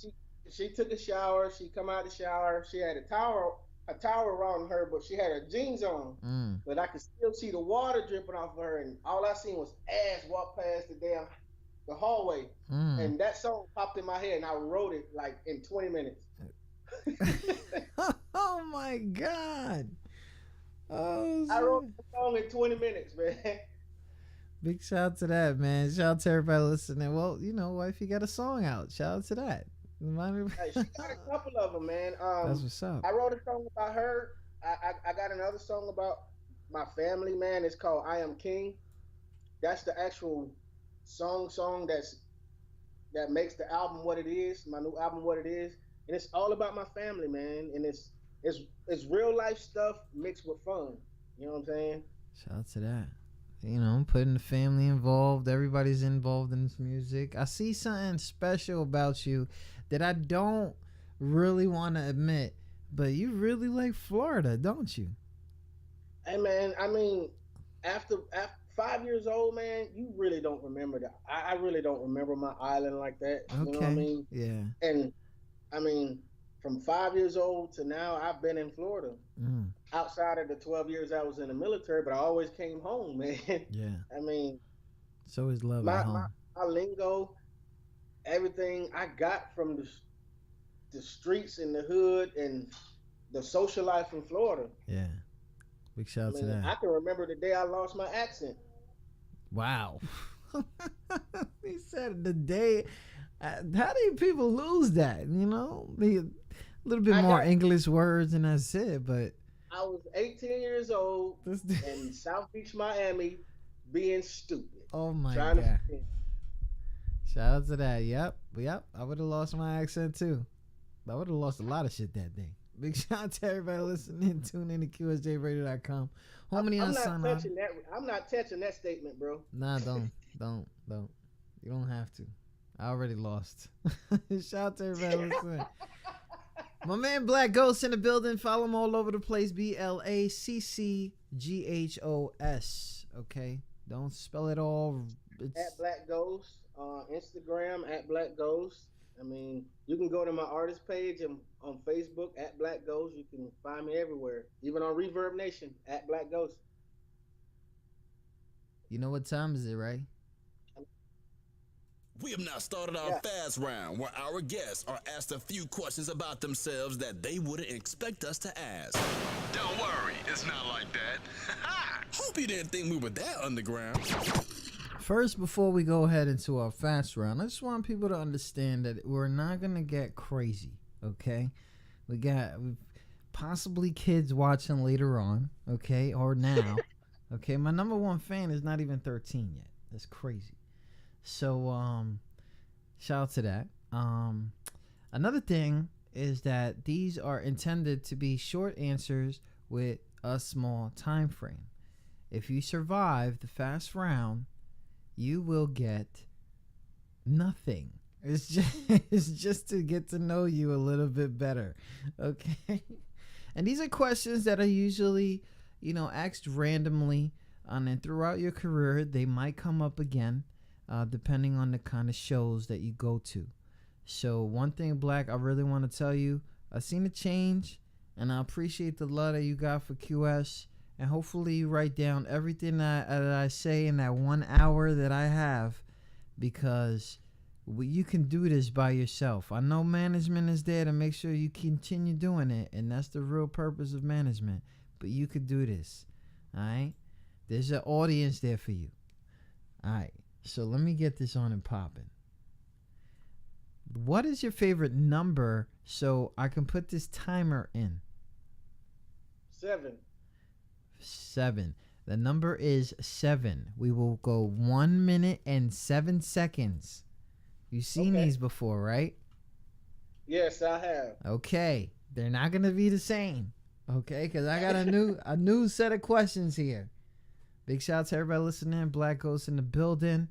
she took a shower. She come out the shower. She had a towel around her, but she had her jeans on. But I could still see the water dripping off of her, and all I seen was ass walk past the hallway. And that song popped in my head, and I wrote it like in 20 minutes. Oh my God. Oh, I wrote the song in 20 minutes, man. Big shout out to that, man. Shout out to everybody listening. Well, you know, wifey got a song out. Shout out to that. Hey, she got a couple of them, man. That's what's up. I wrote a song about her. I got another song about my family, man. It's called "I Am King." That's the actual song that makes the album what it is. My new album, what it is, and it's all about my family, man. And it's real life stuff mixed with fun. You know what I'm saying? Shout out to that. You know, putting the family involved. Everybody's involved in this music. I see something special about you that I don't really want to admit, but you really like Florida, don't you? Hey, man, I mean, after 5 years old, man, you really don't remember that. I really don't remember my island like that. Okay. You know what I mean? Yeah. And, I mean, from 5 years old to now, I've been in Florida. Outside of the 12 years I was in the military, but I always came home, man. Yeah. I mean, it's always love at home. My lingo, everything I got from the streets and the hood and the social life in Florida. Yeah. Big shout out to that. I can remember the day I lost my accent. Wow. He said the day. How do people lose that? You know, a little bit more English words and that's it. But I was 18 years old in South Beach, Miami, being stupid. Oh my God. Shout out to that. Yep. I would have lost my accent too. I would have lost a lot of shit that day. Big shout out to everybody listening. Tune in to QSJRadio.com. I'm not touching that statement, bro. Nah, don't. You don't have to. I already lost. Shout out to everybody listening. My man Black Ghost in the building. Follow him all over the place. BLACCGHOS. Okay? Don't spell it all. At Black Ghost. Instagram at Black Ghost. I mean, you can go to my artist page and on Facebook at Black Ghost. You can find me everywhere. Even on Reverb Nation at Black Ghost. You know what time is it, right? We have now started our fast round where our guests are asked a few questions about themselves that they wouldn't expect us to ask. Don't worry, it's not like that. Hope you didn't think we were that underground. First, before we go ahead into our fast round, I just want people to understand that we're not going to get crazy, okay? We got possibly kids watching later on, okay, or now, okay? My number one fan is not even 13 yet. That's crazy. So, shout out to that. Another thing is that these are intended to be short answers with a small time frame. If you survive the fast round, you will get nothing. It's just to get to know you a little bit better, okay? And these are questions that are usually, asked randomly, and then throughout your career, they might come up again, depending on the kind of shows that you go to. So one thing, Black, I really want to tell you, I've seen a change, and I appreciate the love that you got for QS. And hopefully you write down everything that I say in that 1 hour that I have, because You can do this by yourself. I know management is there to make sure you continue doing it, and that's the real purpose of management. But you could do this. All right? There's an audience there for you. All right. So let me get this on and popping. What is your favorite number so I can put this timer in? 7. 7. The number is 7. We will go 1 minute and 7 seconds. You've seen these before, right? Yes, I have. Okay. They're not going to be the same. Okay? Because I got a new set of questions here. Big shout out to everybody listening. Black Ghost in the building.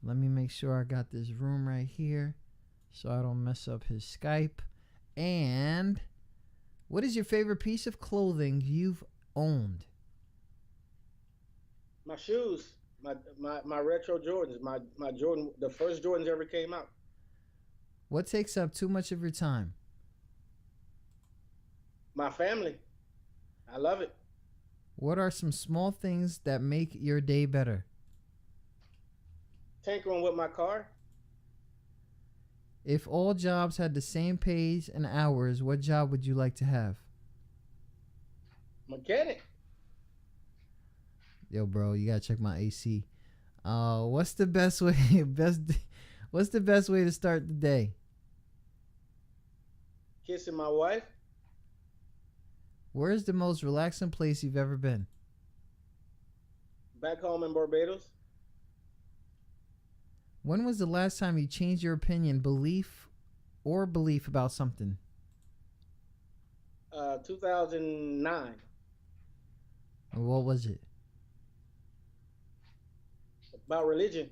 Let me make sure I got this room right here so I don't mess up his Skype. And what is your favorite piece of clothing you've owned? My shoes. My retro Jordans, my Jordan, the first Jordans ever came out. What takes up too much of your time? My family. I love it. What are some small things that make your day better? Tinkering with my car. If all jobs had the same pays and hours, what job would you like to have? Mechanic. Yo, bro, you gotta check my AC. What's the best way? What's the best way to start the day? Kissing my wife. Where's the most relaxing place you've ever been? Back home in Barbados. When was the last time you changed your opinion, belief about something? 2009. What was it? About religion.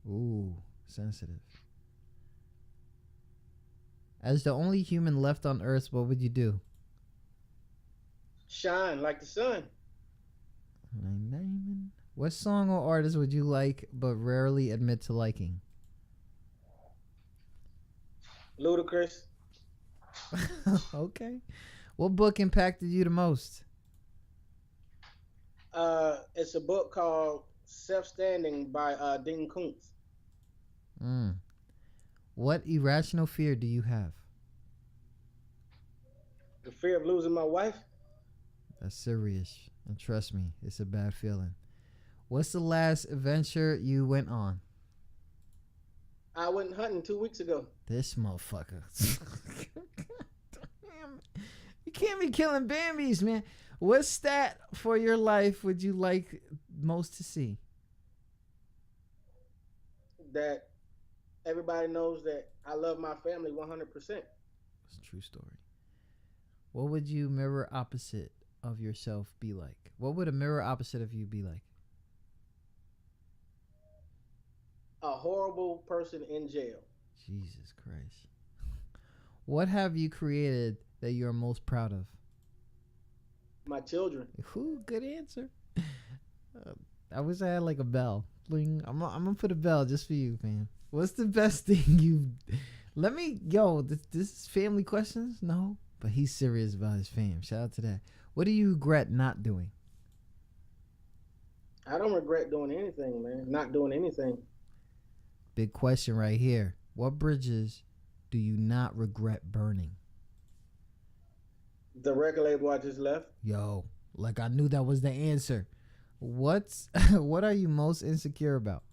Ooh, sensitive. As the only human left on Earth, what would you do? Shine like the sun. What song or artist would you like but rarely admit to liking? Ludacris. Okay. What book impacted you the most? It's a book called Self-Standing by Dean Koontz. What irrational fear do you have? The fear of losing my wife. That's serious. And trust me, it's a bad feeling. What's the last adventure you went on? I went hunting 2 weeks ago. This motherfucker. You can't be killing Bambies, man. What stat for your life would you like most to see? That everybody knows that I love my family 100%. It's a true story. What would you mirror opposite of yourself be like? What would a mirror opposite of you be like? A horrible person in jail. Jesus Christ. What have you created that you're most proud of? My children. Ooh, good answer. I wish I had like a bell. Bling. I'm gonna put a bell just for you, man. What's the best thing you? Let me this is family questions. No, but he's serious about his fam. Shout out to that. What do you regret not doing? I don't regret doing anything, man. Not doing anything. Big question right here. What bridges do you not regret burning? The record label I just left. Yo, like I knew that was the answer. What are you most insecure about?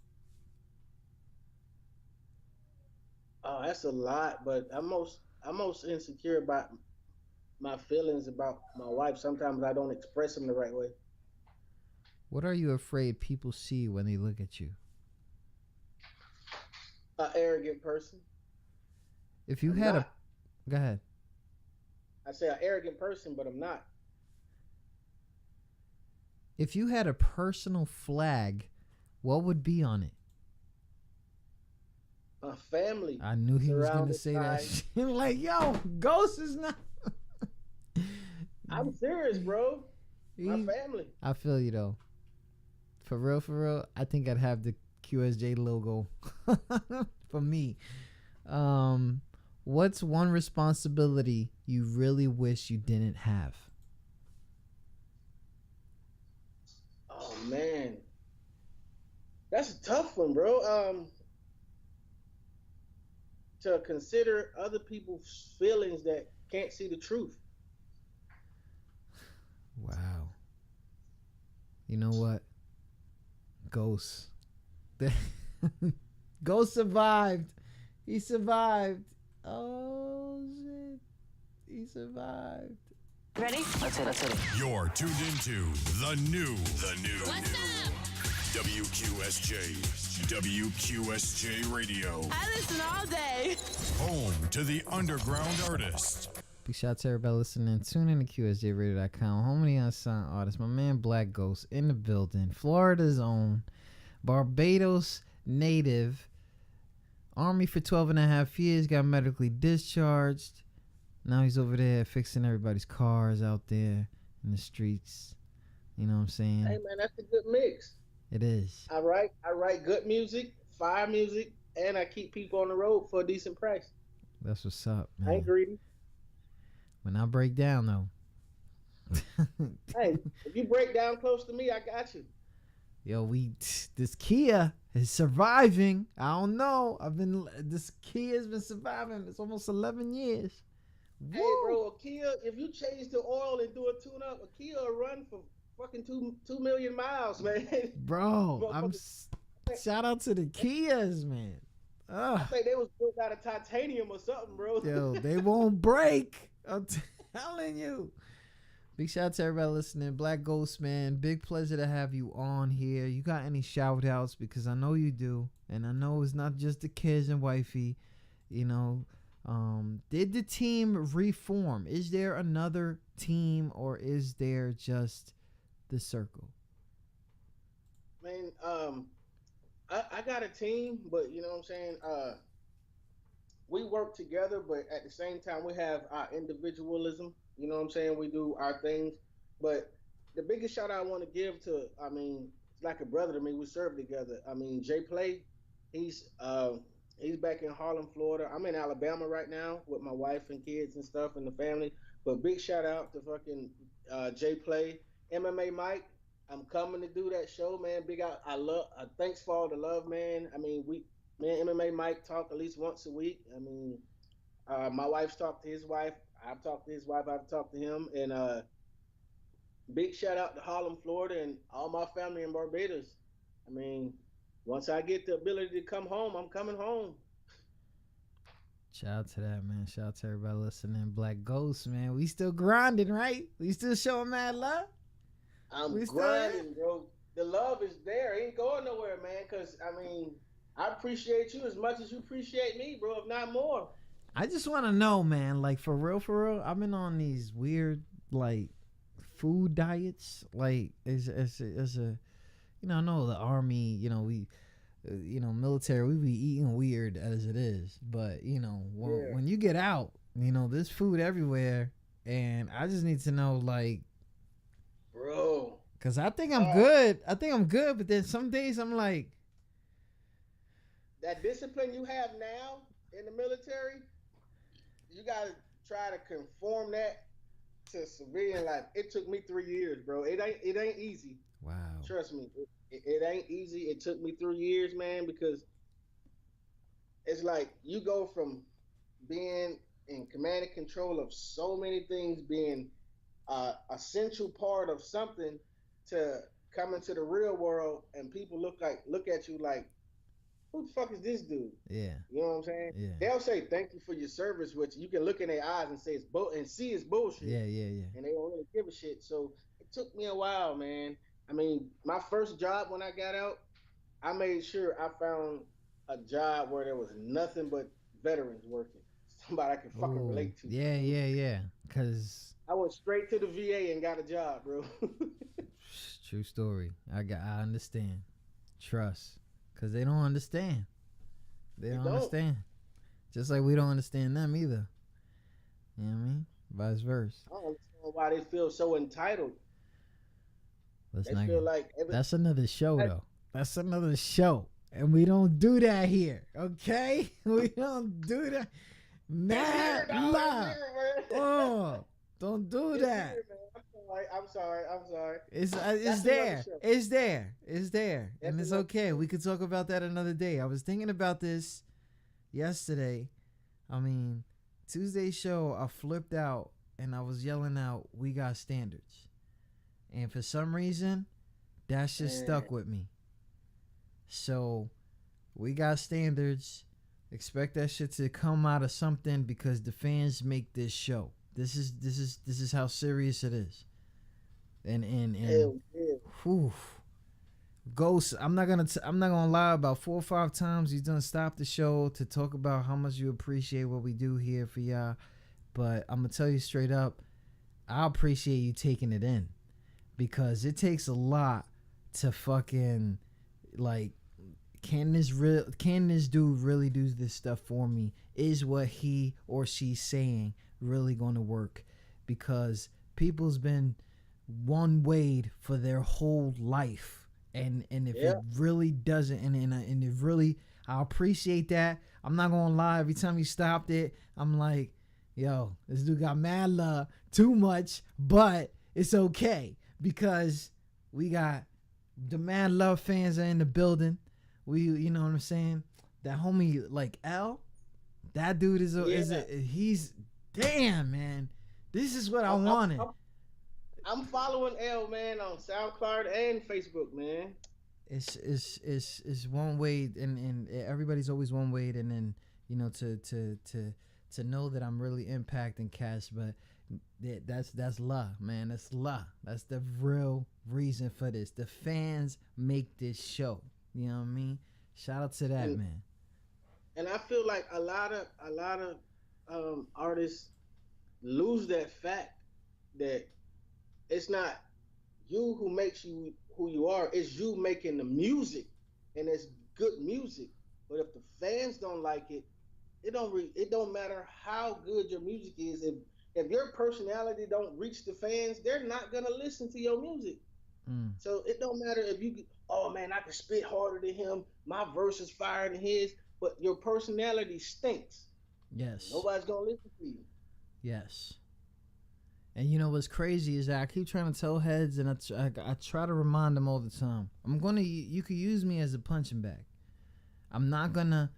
Oh, that's a lot, but I'm most insecure about my feelings about my wife. Sometimes I don't express them the right way. What are you afraid people see when they look at you? An arrogant person. If you had a... Go ahead. I say an arrogant person, but I'm not. If you had a personal flag, what would be on it? A family. I knew he was going to say that shit. Like, yo, Ghost is not... I'm serious, bro. My family. I feel you, though. For real, I think I'd have the QSJ logo for me. What's one responsibility you really wish you didn't have? Oh man, that's a tough one, bro. to consider other people's feelings that can't see the truth. Wow. You know what? Ghost. Ghost survived. He survived. Oh shit. He survived. Ready? Let's hit it. You're tuned into the new. What's up? WQSJ Radio. I listen all day. Home to the underground artist. Big shout out to everybody listening. Tune in to QSJRadio.com. Home of the unsigned artist. My man Black Ghost in the building. Florida's own. Barbados native. Army for 12 and a half years. Got medically discharged. Now he's over there fixing everybody's cars out there in the streets. You know what I'm saying? Hey man, that's a good mix. It is. I write good music, fire music, and I keep people on the road for a decent price. That's what's up, man. I ain't greedy. When I break down though. Hey, if you break down close to me, I got you. Yo, this Kia is surviving. I don't know. This Kia's been surviving. It's almost 11 years. Hey, bro, a Kia, if you change the oil and do a tune-up, a Kia will run for fucking 2 million miles, man. Bro, shout out to the Kias, man. I think they was built out of titanium or something, bro. Yo, they won't break. I'm telling you. Big shout out to everybody listening. Black Ghost, man. Big pleasure to have you on here. You got any shout outs? Because I know you do. And I know it's not just the kids and wifey. You know, did the team reform? Is there another team or is there just the circle? Man, I got a team, but you know what I'm saying? We work together, but at the same time, we have our individualism. You know what I'm saying? We do our things. But the biggest shout out I want to give to, I mean, it's like a brother to me. We serve together. I mean, Jay Play, he's back in Harlem, Florida. I'm in Alabama right now with my wife and kids and stuff and the family. But big shout out to fucking Jay Play. MMA Mike, I'm coming to do that show, man. Big out. Thanks for all the love, man. I mean, me and MMA Mike talk at least once a week. I mean, my wife's talked to his wife. I've talked to his wife. I've talked to him. And big shout out to Harlem, Florida, and all my family in Barbados. I mean, once I get the ability to come home, I'm coming home. Shout out to that, man. Shout out to everybody listening. Black Ghost, man. We still grinding, right? We still showing mad love? I'm grinding, bro. The love is there. It ain't going nowhere, man, because, I mean, I appreciate you as much as you appreciate me, bro, if not more. I just want to know, man, like, for real, I've been on these weird, like, food diets. Like, as a you know, I know the Army, you know, military, we be eating weird as it is. But, you know, when you get out, you know, there's food everywhere. And I just need to know, like, bro, because I think I'm good. But then some days I'm like, that discipline you have now in the military, you gotta try to conform that to civilian life. It took me 3 years, bro. It ain't easy. Wow. Trust me, it ain't easy. It took me 3 years, man, because it's like you go from being in command and control of so many things, being a central part of something, to coming to the real world and people look at you like, who the fuck is this dude? Yeah. You know what I'm saying? Yeah. They'll say thank you for your service, which you can look in their eyes and say and see it's bullshit. Yeah. And they don't really give a shit. So it took me a while, man. I mean, my first job when I got out, I made sure I found a job where there was nothing but veterans working. Somebody I could fucking relate to. Yeah. Cause I went straight to the VA and got a job, bro. True story. I understand. Trust. Because they don't understand. They don't understand. Just like we don't understand them either. You know what I mean? Vice versa. I don't understand why they feel so entitled. That's another show, though. That's another show. And we don't do that here, okay? We don't do that. Mad love. Oh, don't do that. I'm sorry. It's there. It's there. And it's okay. We could talk about that another day. I was thinking about this yesterday. I mean, Tuesday's show, I flipped out and I was yelling out, "We got standards," and for some reason, that shit stuck with me. So, we got standards. Expect that shit to come out of something because the fans make this show. This is how serious it is. And whew, Ghost, I'm not gonna lie. About 4 or 5 times he's done stop the show to talk about how much you appreciate what we do here for y'all. But I'm gonna tell you straight up, I appreciate you taking it in because it takes a lot to fucking like. Can this dude really do this stuff for me? Is what he or she's saying really going to work? Because people's been one-wayed for their whole life, and if it really doesn't, and it really, I appreciate that. I'm not gonna lie. Every time you stopped it, I'm like, yo, this dude got mad love, too much, but it's okay because we got the mad love fans are in the building. You know what I'm saying? That homie, like L, that dude he's damn, man. This is what I wanted. I'm following L, man, on SoundCloud and Facebook, man. It's one way, and everybody's always one way, and then to know that I'm really impacting cats, but that's love, man. That's love. That's the real reason for this. The fans make this show. You know what I mean? Shout out to that, man. And I feel like a lot of artists lose that fact that it's not you who makes you who you are. It's you making the music, and it's good music. But if the fans don't like it, it don't matter how good your music is. If your personality don't reach the fans, they're not gonna listen to your music. So it don't matter if you, oh man, I can spit harder than him, my verse is fire than his, but your personality stinks. Yes. Nobody's gonna listen to you. Yes. And you know what's crazy is that I keep trying to tell heads, and I try to remind them all the time. You could use me as a punching bag. I'm not gonna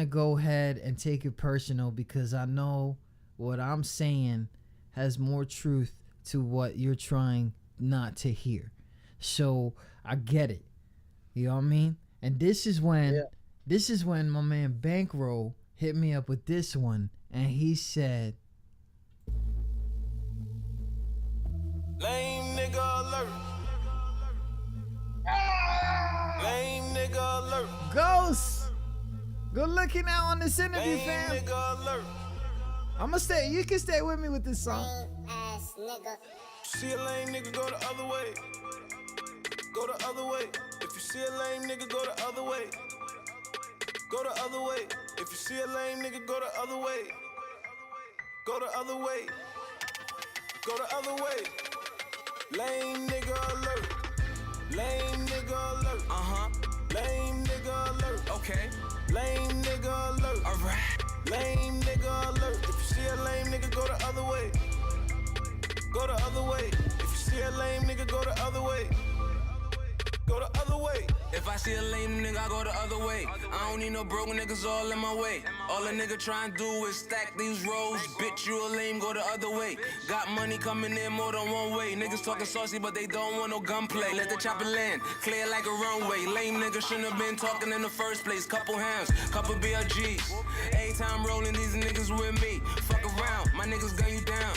go ahead and take it personal because I know what I'm saying has more truth to what you're trying not to hear. So I get it. You know what I mean? And this is when my man Bankroll hit me up with this one, and he said, "Lame nigga alert. Lame nigga alert. Ghost, good looking out on this interview, Lame fam. Nigga alert. I'ma stay. You can stay with me with this song. Ass nigga. See a lame nigga, go the other way. Go the other way. If you see a lame nigga, go the other way. Go the other way. If you see a lame nigga, go the other way. Go the other way. Go the other way. Lame nigga alert. Lame nigga alert. Lame nigga alert. Okay. Lame nigga alert. Alright. Lame nigga alert. If you see a lame nigga, go the other way. Go the other way. If you see a lame nigga, go the other way. Go the other way. If I see a lame nigga, I go the other way. I don't need no broke niggas all in my way. All a nigga tryna do is stack these rolls. Bitch, you a lame, go the other way. Got money coming in more than one way. Niggas talking saucy, but they don't want no gunplay. Let the chopper land, clear like a runway. Lame nigga shouldn't have been talking in the first place. Couple hands, couple BLGs. Every time rolling, these niggas with me. Fuck around, my niggas gun you down.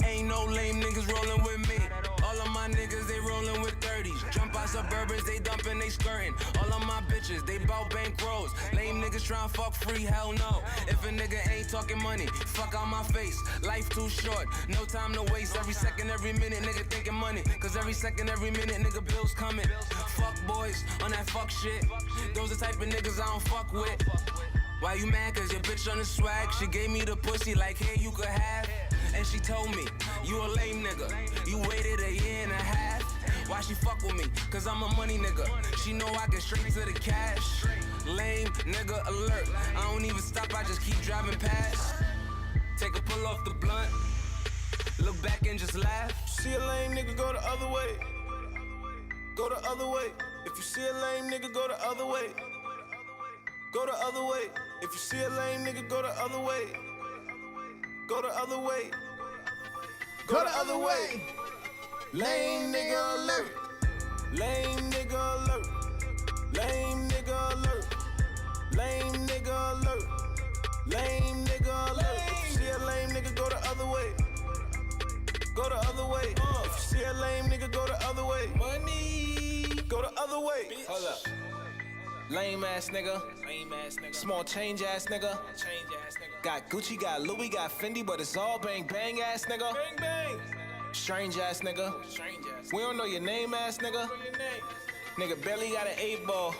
Ain't no lame niggas rolling with me. All of my niggas, they rolling with 30s. Jump out Suburbans, they dumping, they skirting. All of my bitches, they bout bankrolls. Lame niggas tryna fuck free, hell no. If a nigga ain't talking money, fuck out my face. Life too short, no time to waste. Every second, every minute, nigga thinking money. Cause every second, every minute, nigga bills coming. Fuck boys on that fuck shit. Those the type of niggas I don't fuck with. Why you mad? Cause your bitch on the swag. She gave me the pussy like, here you could have. And she told me, you a lame nigga. You waited a year and a half. Why she fuck with me? Cause I'm a money nigga. She know I get straight to the cash. Lame nigga alert. I don't even stop, I just keep driving past. Take a pull off the blunt. Look back and just laugh. See a lame nigga, go the other way. Go the other way. If you see a lame nigga, go the other way. go the other way. If you see a lame nigga, go the other way. Go the other way. Go the other way. Lame nigga alert. Lame nigga alert. Lame nigga alert. Lame nigga alert. Lame nigga alert. If you see a lame nigga, go the other way. Go the other way. If you see a lame nigga, go the other way. Money. Go the other way. Hold up. Lame ass nigga. Lame ass nigga. Small change ass nigga. Change ass nigga. Got Gucci, got Louis, got Fendi, but it's all bang bang ass nigga. Bang bang. Strange ass nigga. Strange ass. We don't know your name ass nigga. Nigga barely got an 8-ball.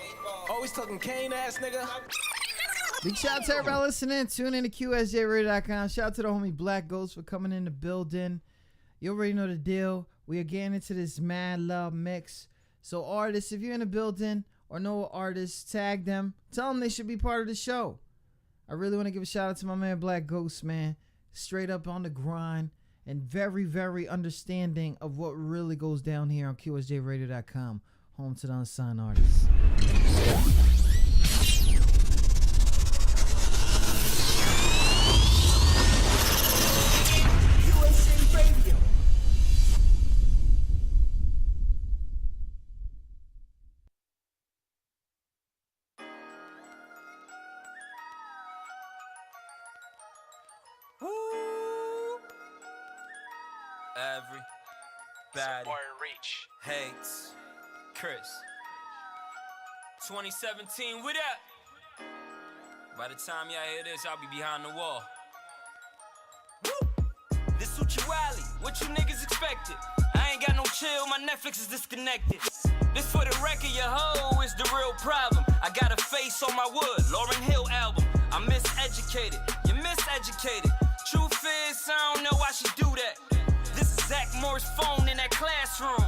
Always talking cane ass nigga. Big shout out to everybody listening. Tune in to QSJRadio.com. Shout out to the homie Black Ghost for coming in the building. You already know the deal. We are getting into this mad love mix. So artists, if you're in the building or know artists, tag them. Tell them they should be part of the show. I really want to give a shout out to my man Black Ghost, man. Straight up on the grind and very, very understanding of what really goes down here on QSJRadio.com. Home to the unsigned artists. Everybody hates Chris. 2017, what up? By the time y'all hear this, I'll be behind the wall. Woo! This Uchiwali, what you niggas expected? I ain't got no chill, my Netflix is disconnected. This for the record, your hoe is the real problem. I got a face on my wood, Lauryn Hill album. I'm miseducated, you're miseducated. Truth is, I don't know why she do that. This is Zach Moore's phone in that classroom.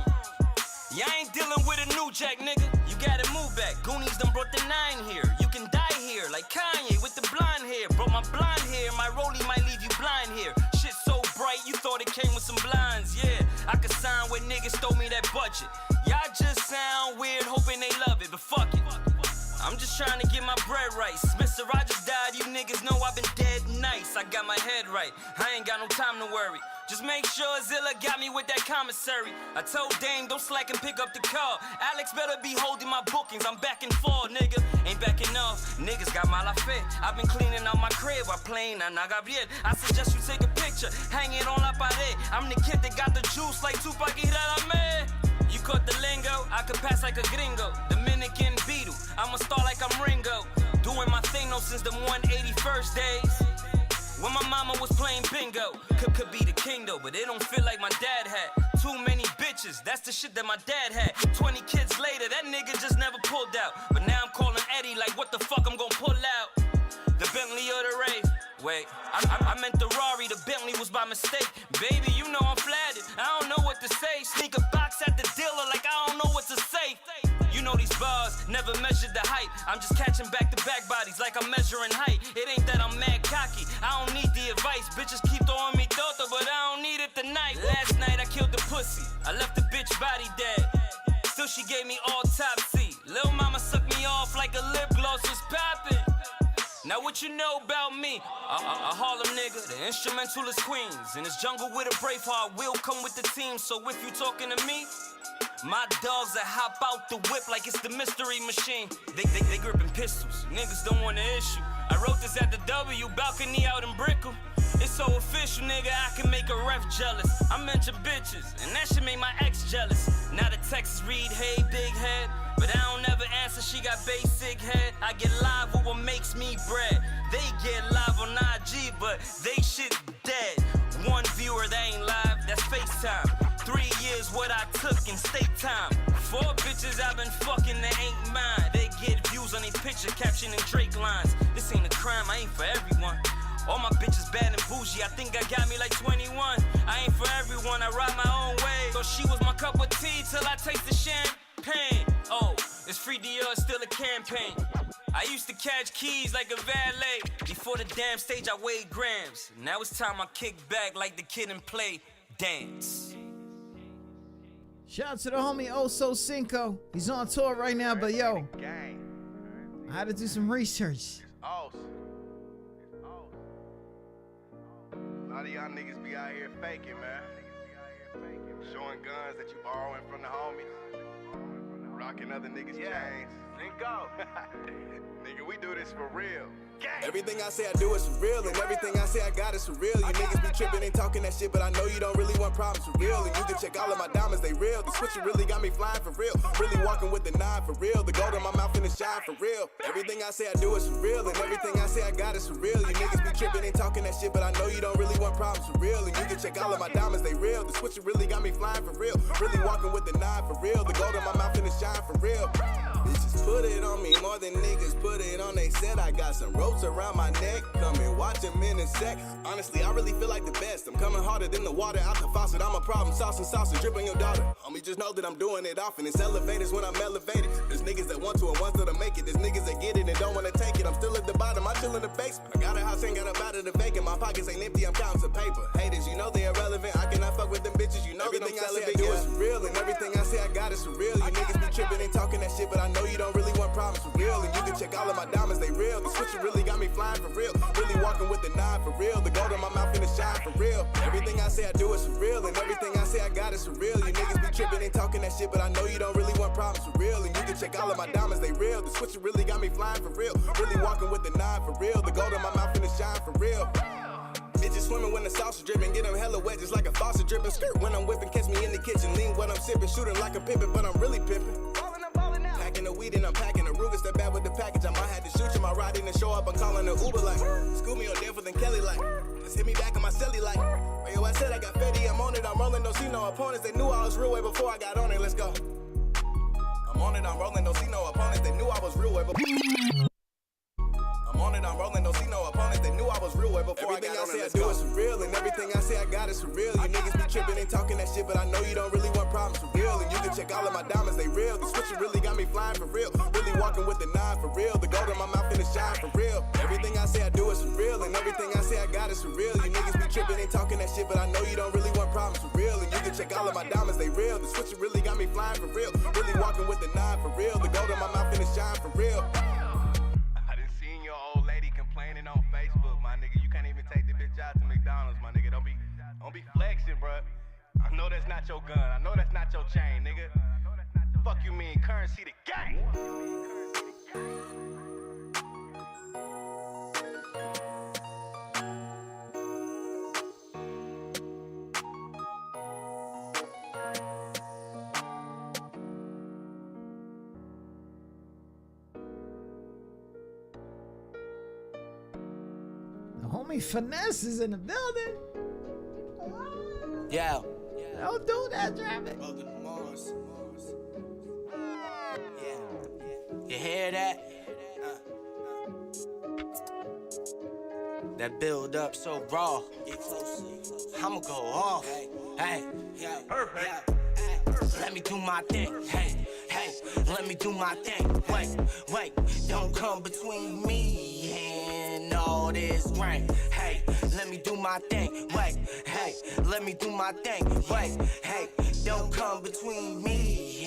Y'all ain't dealing with a new jack, nigga. You gotta move back. Goonies done brought the 9 here. You can die here, like Kanye with the blonde hair. Bro, my blonde hair, my rollie might leave you blind here. Shit so bright, you thought it came with some blinds, yeah. I could sign with niggas, throw me that budget. Y'all just sound weird, hoping they love it, but fuck it. I'm just trying to get my bread right. Mr. Rogers died, you niggas know I've been dead nice. I got my head right, I ain't got no time to worry. Just make sure Zilla got me with that commissary. I told Dame, don't slack and pick up the call. Alex better be holding my bookings, I'm back and forth, nigga. Ain't backing off, niggas got my la fe. I've been cleaning out my crib while playing Ana Gabriel. I suggest you take a picture, hang it on la pared. I'm the kid that got the juice like Tupac y Radamé. You caught the lingo, I could pass like a gringo. Dominican Beetle, I'ma start like I'm Ringo. Doing my thing though since the 181st days. When my mama was playing bingo, could be the king though, but it don't feel like my dad had. Too many bitches, that's the shit that my dad had. 20 kids later, that nigga just never pulled out. But now I'm calling Eddie like what the fuck I'm gonna pull out. The Bentley or the Wraith. Wait, I meant the Rari, the Bentley was by mistake. Baby, you know I'm flattered, I don't know what to say. Sneak a box at the dealer like I don't know what to say. You know these bars, never measured the height. I'm just catching back-to-back bodies like I'm measuring height. It ain't that I'm mad cocky, I don't need the advice. Bitches keep throwing me toto, but I don't need it tonight. Last night I killed the pussy, I left the bitch body dead. Still she gave me autopsy. Lil' mama sucked me off like a lip gloss was popping. Now what you know about me? A Harlem nigga, the instrumental is Queens. In this jungle with a brave heart, will come with the team. So if you talking to me, my dogs that hop out the whip like it's the mystery machine. They gripping pistols, niggas don't want to issue. I wrote this at the W, balcony out in Brickell. It's so official, nigga, I can make a ref jealous. I mention bitches, and that shit make my ex jealous. Now the texts read, hey, big head. But I don't ever answer, she got basic head. I get live with what makes me bread. They get live on IG, but they shit dead. One viewer, they ain't live, that's FaceTime. 3 years what I took in state time. 4 bitches I've been fucking that ain't mine. They get views on these picture captioning Drake lines. This ain't a crime, I ain't for everyone. All my bitches bad and bougie, I think I got me like 21. I ain't for everyone, I ride my own way. So she was my cup of tea till I taste the champagne. Oh, it's free Dior, still a campaign. I used to catch keys like a valet. Before the damn stage I weighed grams. Now it's time I kick back like the kid and play dance. Shout out to the homie Oso Cinco. He's on tour right now, but yo, I had to do some research. Awesome. A lot of y'all niggas be out here faking, man. Showing guns that you borrowing from the homies. Rocking other niggas' chains. Then go. Nigga, we do this for real. Everything I say I do is for real, and everything I say I got is for real. You niggas be tripping and talking that shit, but I know you don't really want problems for real. And you can check all of my diamonds, they real. The switcher really got me flying for real. Really walking with the nine for real. The gold in my mouth and the shine for real. Everything I say I do is for real, and everything I say I got is for real. You niggas be tripping and talking that shit, but I know you don't really want problems for real. And you can check all of my diamonds, they real. The switcher really got me flying for real. Really walking with the nine for real. The gold in my mouth and the shine for real. Bitches put it on me more than niggas put it on they set. I got some ropes around my neck. Come and watch them in a sec. Honestly, I really feel like the best. I'm coming harder than the water out the faucet. I'm a problem, sauce and dripping your daughter. Homie, just know that I'm doing it often. It's elevators when I'm elevated. There's niggas that want to and ones that'll make it. There's niggas that get it and don't wanna take it. I'm still at the bottom, I chill in the basement. I got a house, ain't got a body to vacant. My pockets ain't empty, I'm counting some paper. Haters, you know they irrelevant. I cannot fuck with them bitches. You know everything I say I do is for real, and everything I say I got is for real. You niggas be tripping and talking that shit, but I know you don't really want problems for real. And you can check all of my diamonds, they real. The switcher really got me flying for real. Really walking with the nine for real. The gold in my mouth and the shine for real. Everything I say I do is for real, and everything I say I got is for real. You niggas be tripping and talking that shit, but I know you don't really want problems for real. And you can check all of my diamonds, they real. The switcher really got me flying for real. Really walking with the nine for real. The gold in my mouth and the shine for real. Bitches swimming when the sauce is dripping, get them hella wet just like a faucet dripping. Skirt when I'm whipping, catch me in the kitchen, lean when I'm sipping, shooting like a pimpin', but I'm really pimping. Packing the weed and I'm packing the Ruger, step back with the package. I might have to shoot you, my ride in and show up. I'm calling the Uber like, scoop me on different than Kelly like, just hit me back on my celly like, yo, I said I got Fetty, I'm on it, I'm rolling, don't see no opponents. They knew I was real way before I got on it. Let's go. I'm on it, I'm rolling, don't see no opponents. They knew I was real way before. I'm on it, I'm rolling, don't see no opponents. They knew I was real way before everything I got on it. Everything I say I do is for real, and everything I say I got is for real. You niggas be tripping and talking that shit, but I know you don't really want problems for real. And you can check all of my diamonds, they real. The switcher really got me flying for real. Really walking with the nine for real. The gold in my mouth and the shine for real. Everything I say I do is for real, and everything I say I got is for real. You niggas be tripping and talking that shit, but I know you don't really want problems for real. And you can check all of my diamonds, they real. The switcher really got me flying for real. Really walking with the nine for real. The gold in my mouth and the shine for real. I done seen your old lady complaining on Facebook, my nigga. You can't even take the bitch out to McDonald's, my nigga. Don't be flexing, bruh. I know that's not your gun. I know that's not your chain, nigga. Fuck you mean currency the gang. The homie Finesse is in the building. Yeah. Don't do that, Travis. You hear that? That build up so raw. I'ma go off. Hey, perfect. Let me do my thing. Hey, let me do my thing. Wait, don't come between me and all this rain. Hey, let me do my thing. Wait, let me do my thing. Wait, don't come between me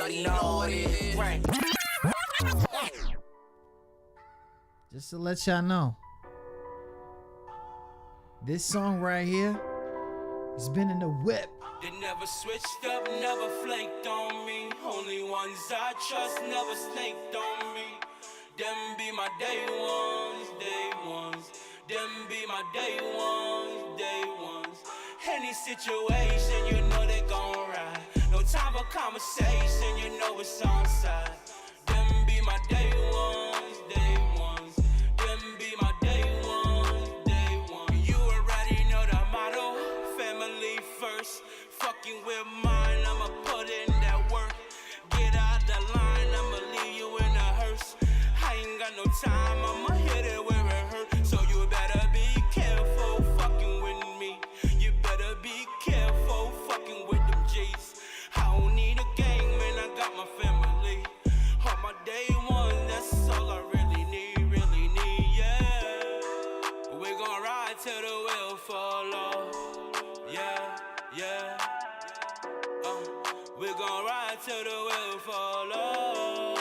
and all this rain. Just to let y'all know, this song right here has been in the whip. They never switched up, never flaked on me. Only ones I trust never snaked on me. Them be my day ones. Them be my day ones. Any situation, you know they gon' ride. No time for conversation, you know it's on side. Them be my day ones. Them be my day ones. You already know the motto, family first. Fucking with mine, I'ma put in that work. Get out the line, I'ma leave you in a hearse. I ain't got no time, I'ma hit it where it hurt. So you better be careful fucking with me. You better be careful fucking with them G's. I don't need a gang, man, I got my family. On my day one, that's all I really need, yeah. We gon' ride till the wheel fall off, yeah. We gon' ride till the wheel fall off.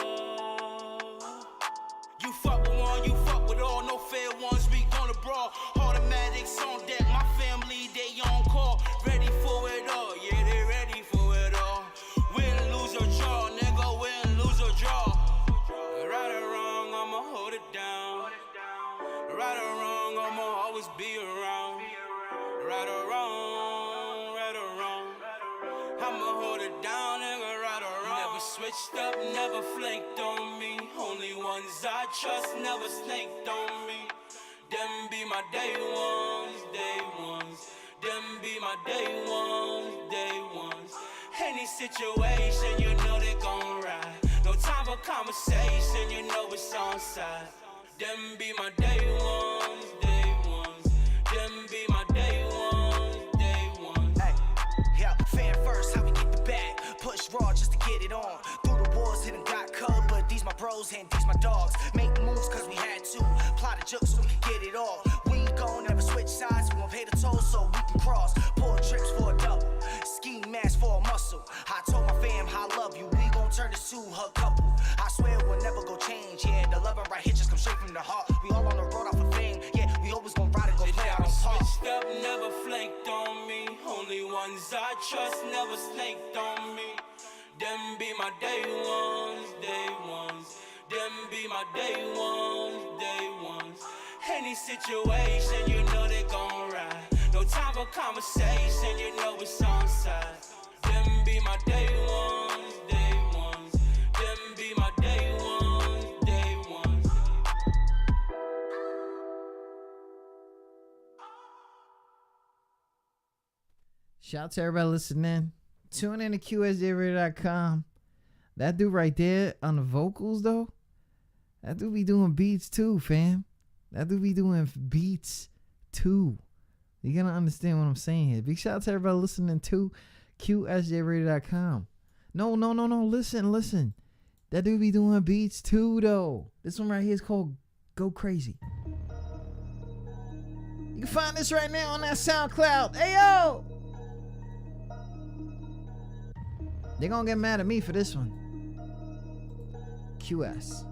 I trust never snaked on me. Them be my day ones, day ones. Them be my day ones, day ones. Any situation, you know they gon' ride. No time for conversation, you know it's on side. Them be my day ones, day ones. Them be my day ones, day ones. Hey, yeah, fan first, how we get the bag. Push raw just to get it on. Through the wars, hit and got cold, but these my bros and these my dogs. Make moves cause we had to. Plot a joke so we can get it all. We ain't gon' never switch sides, we gon' pay the toll so we can cross. Pull trips for a double, ski mask for a muscle. I told my fam I love you, we gon' turn this to a couple. I swear we'll never go change, yeah. The loving right here just come straight from the heart. We all on the road off a fame, yeah. We always gon' ride and go play out on park. Switched up, never flaked on me. Only ones I trust never snaked on me. Them be my day ones, day ones. Them be my day ones, day ones. Any situation, you know they gon' ride. No time for conversation, you know it's on side. Them be my day ones, day ones. Them be my day ones, day ones. Shout out to everybody listening. Tune in to QSJRadio.com. That dude right there on the vocals, though, that dude be doing beats too, fam. That dude be doing beats too. You gotta understand what I'm saying here. Big shout out to everybody listening to QSJRadio.com. No. Listen. That dude be doing beats too, though. This one right here is called Go Crazy. You can find this right now on that SoundCloud. Hey, yo! They're gonna get mad at me for this one. QS.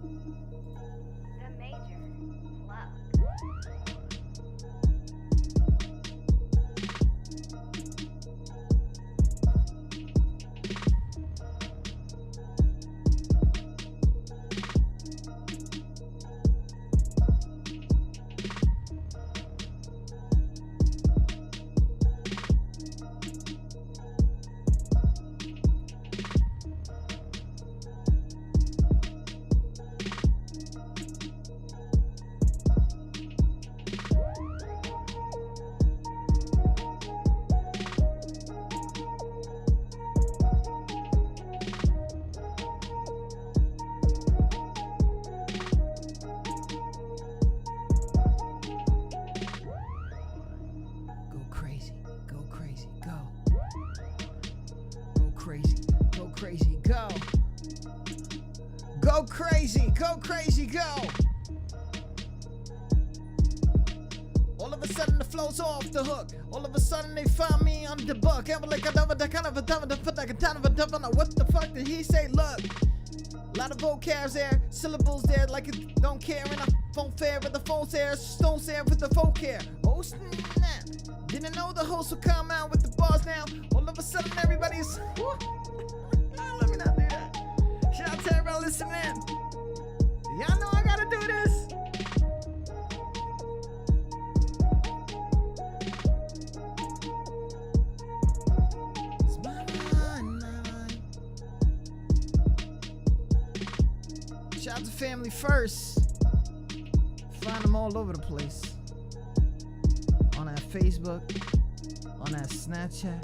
The major plug. Go crazy, go. All of a sudden the flow's off the hook. All of a sudden they find me on the book. I'm like a kind of a dumb, what the fuck did he say? Look, a lot of vocabs there, syllables there, like it don't care. And I won't fare with the phone's there, stone's there with the folk care. Oh snap! Didn't know the host would come out with the bars now. All of a sudden everybody's. Let me not do that. Shout out to everybody listening. Y'all know I gotta do this. It's my mind. Shout out to Family First. Find them all over the place. On that Facebook, on that Snapchat,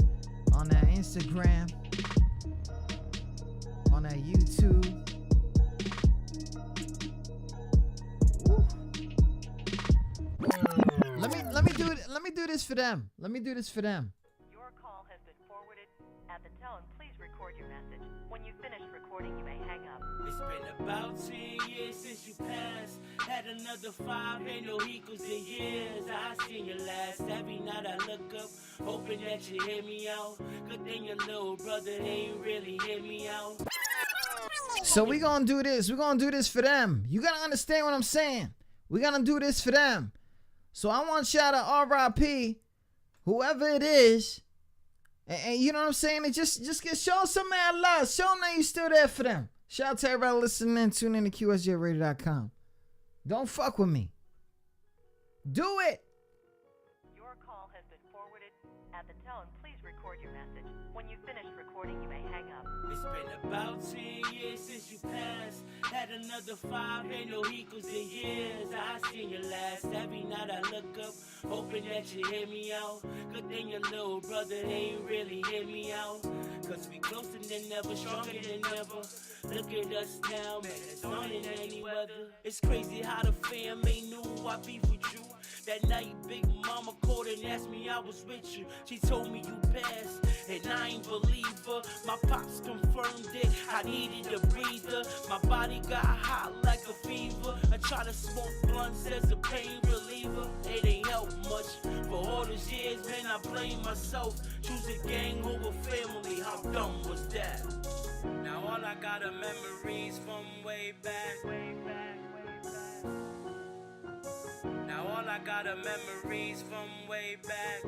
on that Instagram, on that YouTube. Let me do this for them. Let me do this for them. Your call has been forwarded. At the tone, please record your message. When you finish recording, you may hang up. It's been about 10 years since you passed. Had another 5, ain't no equals in years. I seen you last. Every night I look up, hoping that you hear me out. Good thing your little brother ain't really hear me out. So we gonna do this. We're gonna do this for them. You gotta understand what I'm saying. We're gonna do this for them. So I want y'all to R.I.P. whoever it is. And you know what I'm saying? And just show some mad love. Show them that you still there for them. Shout out to everybody listening. Tune in to QSJRadio.com. Don't fuck with me. Do it. Your call has been forwarded. At the tone, please record your message. When When you've finished recording, you may hang up. It's been about 10 years since you passed. Had another 5, ain't no equals in years. I seen you last. Every night I look up, hoping that you hear me out. Good thing your little brother ain't really hear me out. Cause we closer than ever, stronger than ever. Look at us now, man, it's on in any weather. It's crazy how the fam ain't knew I beef with you. That night, Big Mama called and asked me I was with you. She told me you passed, and I ain't believe her. My pops confirmed it, I needed a breather. My body got hot like a fever. I try to smoke blunts as a pain reliever. It ain't helped much. For all those years, man, I blame myself. Choose a gang over family, how dumb was that? Now all I got are memories from way back. Now all I got are memories from way back.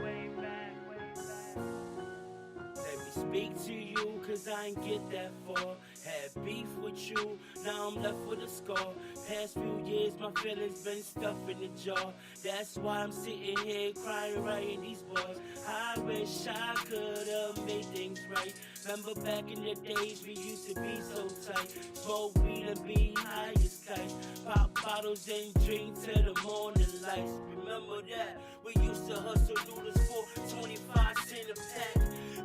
Let me speak to you, cause I ain't get that far. Had beef with you, now I'm left with a scar. Past few years, my feelings been stuffed in the jar. That's why I'm sitting here crying, writing these bars. I wish I could've made things right. Remember back in the days we used to be so tight. Smoke weed and be high as kites. Pop bottles and drink till the morning lights. Remember that? We used to hustle noodles for 25 cents a pack.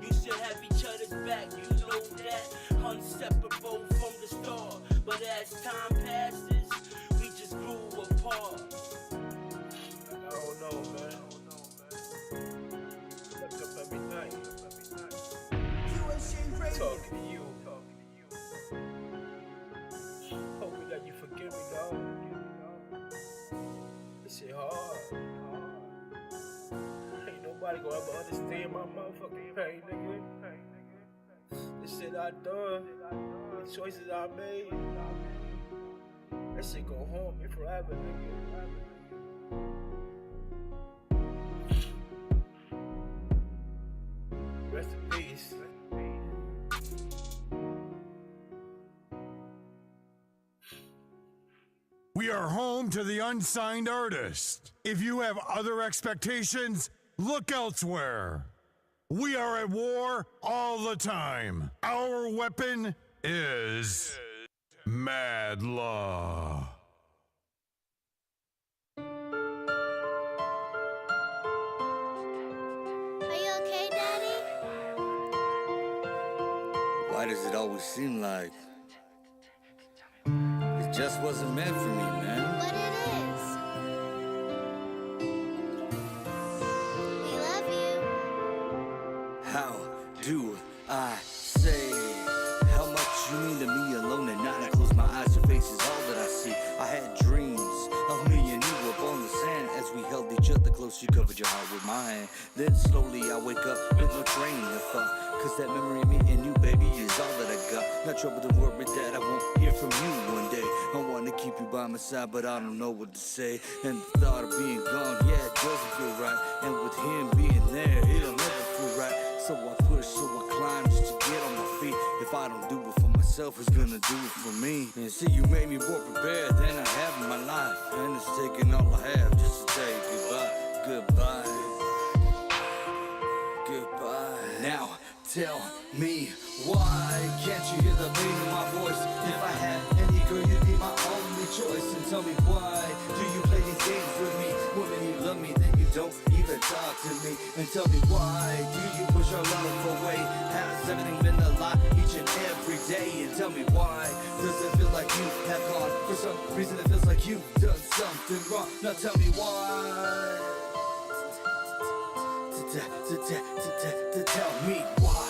Used to have each other's back, you know that. Inseparable from the start. But as time passes, we just grew apart. I don't know, man. Look up every night. Talking to you. Hoping that you forgive me, dog. This shit hard. Ain't nobody gonna ever understand my motherfucking pain, nigga. The shit I done, the choices I made, that shit gon' haunt me forever, nigga. Rest in peace. We are home to the unsigned artist. If you have other expectations, look elsewhere. We are at war all the time. Our weapon is mad law. Are you okay, Daddy? Why does it always seem like it just wasn't meant for me, man? But it is. We love you. How do I say how much you mean to me alone at night? I close my eyes, your face is all that I see. I had dreams of me and you up on the sand as we held each other close. You covered your heart with my hand. Then slowly I wake up with no train of thought. Cause that memory of me and you, baby, is all that I got. Not troubled and worried that I won't hear from you one day. I wanna keep you by my side, but I don't know what to say. And the thought of being gone, yeah, it doesn't feel right. And with him being there, it'll never feel right. So I push, so I climb just to get on my feet. If I don't do it for myself, who's gonna do it for me? And see, you made me more prepared than I have in my life. And it's taking all I have just to say goodbye, goodbye, goodbye. Now, tell me, why can't you hear the beat in my voice? If I had any girl, you'd be my only choice. And tell me, why do you play these games with me? When you love me, then you don't even talk to me. And tell me, why do you push our love away? Has everything been a lie each and every day? And tell me, why does it feel like you have gone? For some reason it feels like you've done something wrong. Now tell me why. Tell me why.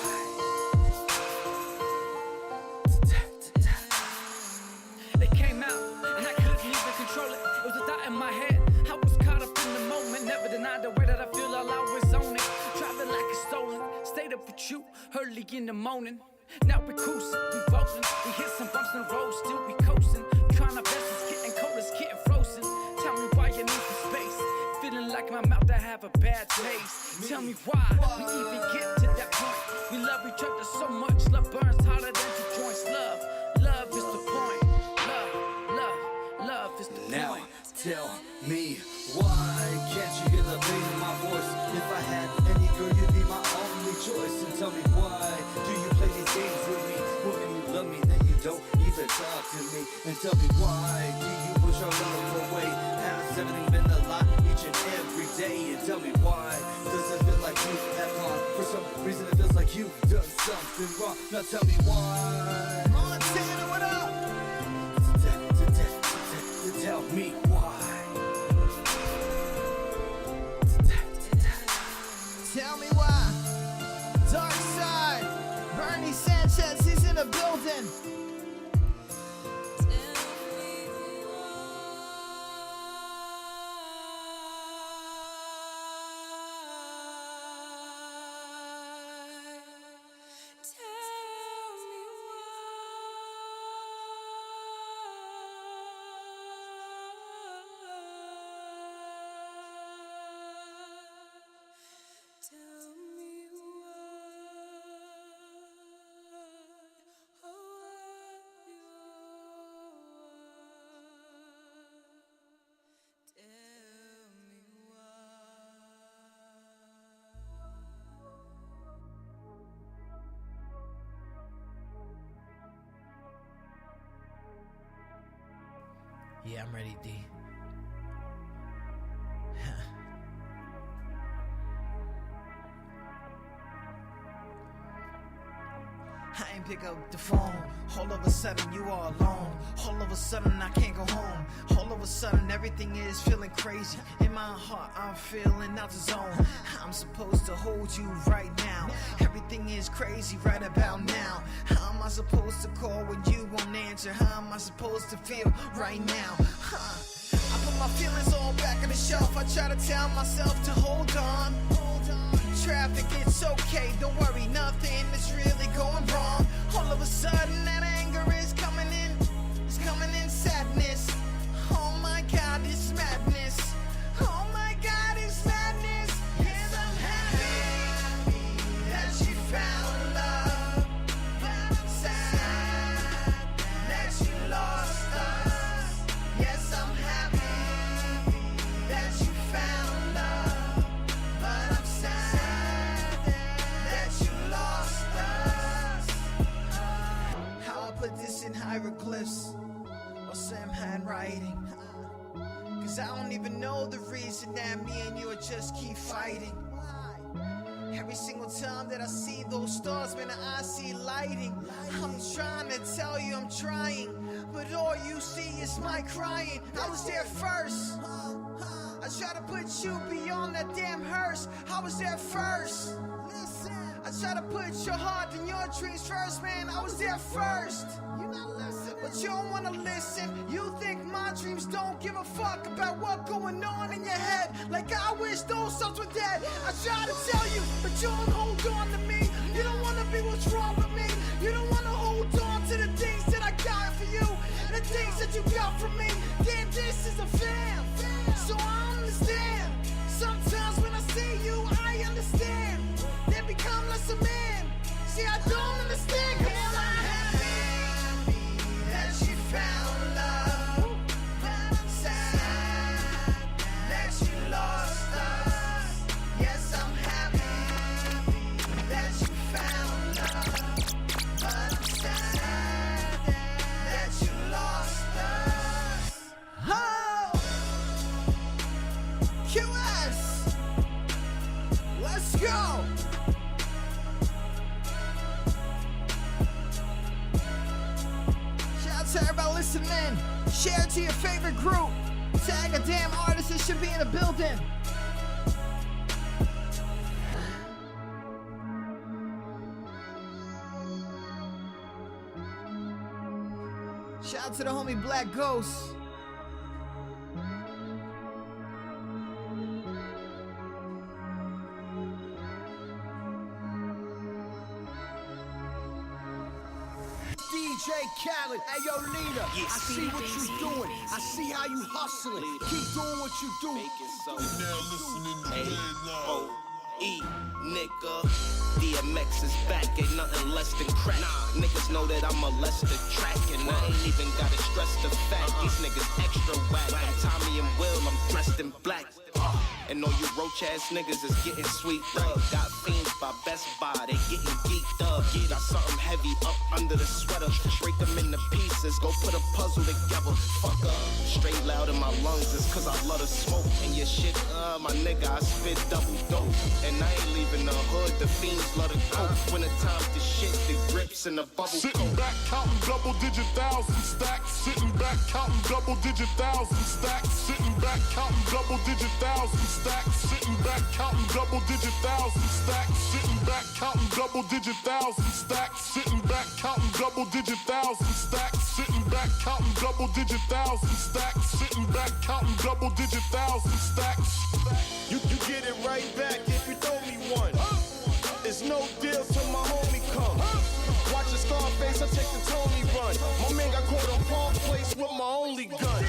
It came out and I couldn't even control it. It was a thought in my head. I was caught up in the moment. Never denied the way that I feel while I was on it. Driving like it's stolen. Stayed up with you early in the morning. Now we're cruising, we rolling. We hit some bumps in the road, still we coasting. Trying our best, it's getting cold, it's getting frozen. Tell me why you need some space. Feeling like my mouth, I have a bad taste. Tell me why we even get to that point. We love each other so much. Love burns harder than two joints. Love, love is the point. Love, love, love is the point. Now tell me, why can't you hear the beat in my voice? If I had any girl, you'd be my only choice. choice and tell me why do you play these games with me? When you love me, then you don't even talk to me. And tell me why do you push our love away? Has everything been a lot each and every day? And tell me why does it feel like you have gone? For some reason it feels like you've done something wrong. Now tell me why. Montana, what up? Tell me why. Tell me why. Dark side. Bernie Sanchez, he's in the building. Yeah, I'm ready, D. I ain't pick up the phone. All of a sudden you are alone. All of a sudden I can't go home. All of a sudden everything is feeling crazy. In my heart I'm feeling out the zone. I'm supposed to hold you right now. Everything is crazy right about now. How am I supposed to call when you won't answer? How am I supposed to feel right now? I put my feelings all back on the shelf. I try to tell myself to hold on. Traffic, it's okay, don't worry, nothing is really going wrong. All of a sudden that anger is coming in, it's coming in sadness. Oh my God, it's madness. Oh my God, it's madness. Yes, I'm happy that she found love, but I'm sad that you lost us. Yes, I'm happy that you found love, but I'm sad. Put this in hieroglyphs or some handwriting, cause I don't even know the reason that me and you just keep fighting. Every single time that I see those stars, man, I see lighting. I'm trying to tell you I'm trying, but all you see is my crying. I was there first. I try to put you beyond that damn hearse. I was there first. I try to put your heart and your dreams first, man. I was there first. You're not listening, but you don't wanna listen. You think my dreams don't give a fuck about what's going on in your head. Like I wish those thoughts were dead. I try to tell you, but you don't hold on to me. You don't wanna be what's wrong with me. You don't wanna hold on to the things that I got for you, the things that you got from me. Damn, this is a fam, so I understand. Sometimes when I see you, I understand. Then become less a man. See, I don't understand. Cause I'm happy that she found love, but I'm sad that you lost us. Yes, I'm happy that you found love, but I'm sad that you lost us. Oh! QS! Let's go! To everybody listening, share it to your favorite group, tag a damn artist that should be in the building. Shout out to the homie Black Ghost. DJ Khaled, hey yo Nina, I see what you doing, I see how you hustling, keep doing what you do. Now listening to A-O-E, nigga. DMX is back, ain't nothing less than crack. Niggas know that I'm a less the track, and I ain't even gotta stress the fact. These niggas extra whack. I'm Tommy and Will, I'm dressed in black. And all you roach ass niggas is getting sweet love. Got fiends by Best Buy. They getting geeked up. Got something heavy up under the sweater. Break them into pieces, go put a puzzle together. Fuck up. Straight loud in my lungs is cause I love to smoke. And your shit, my nigga, I spit double dope. And I ain't leaving the hood, the fiends love to coke. When the time's the shit, the grips and the bubble Sitting coat. back counting double-digit thousand stacks. Sitting back counting double-digit thousand stacks. Sitting back counting double-digit thousand stacks. Sitting back counting double-digit thousand stacks. Sitting back counting double-digit thousand stacks. Sitting back counting double-digit thousand stacks. Sitting back counting double-digit thousand stacks. Sitting back counting double-digit thousand stacks. You get it right back if you throw me one. It's no deal till my homie come. Watch the Scarface, I take the Tony run. My man got caught on Park Place with my only gun.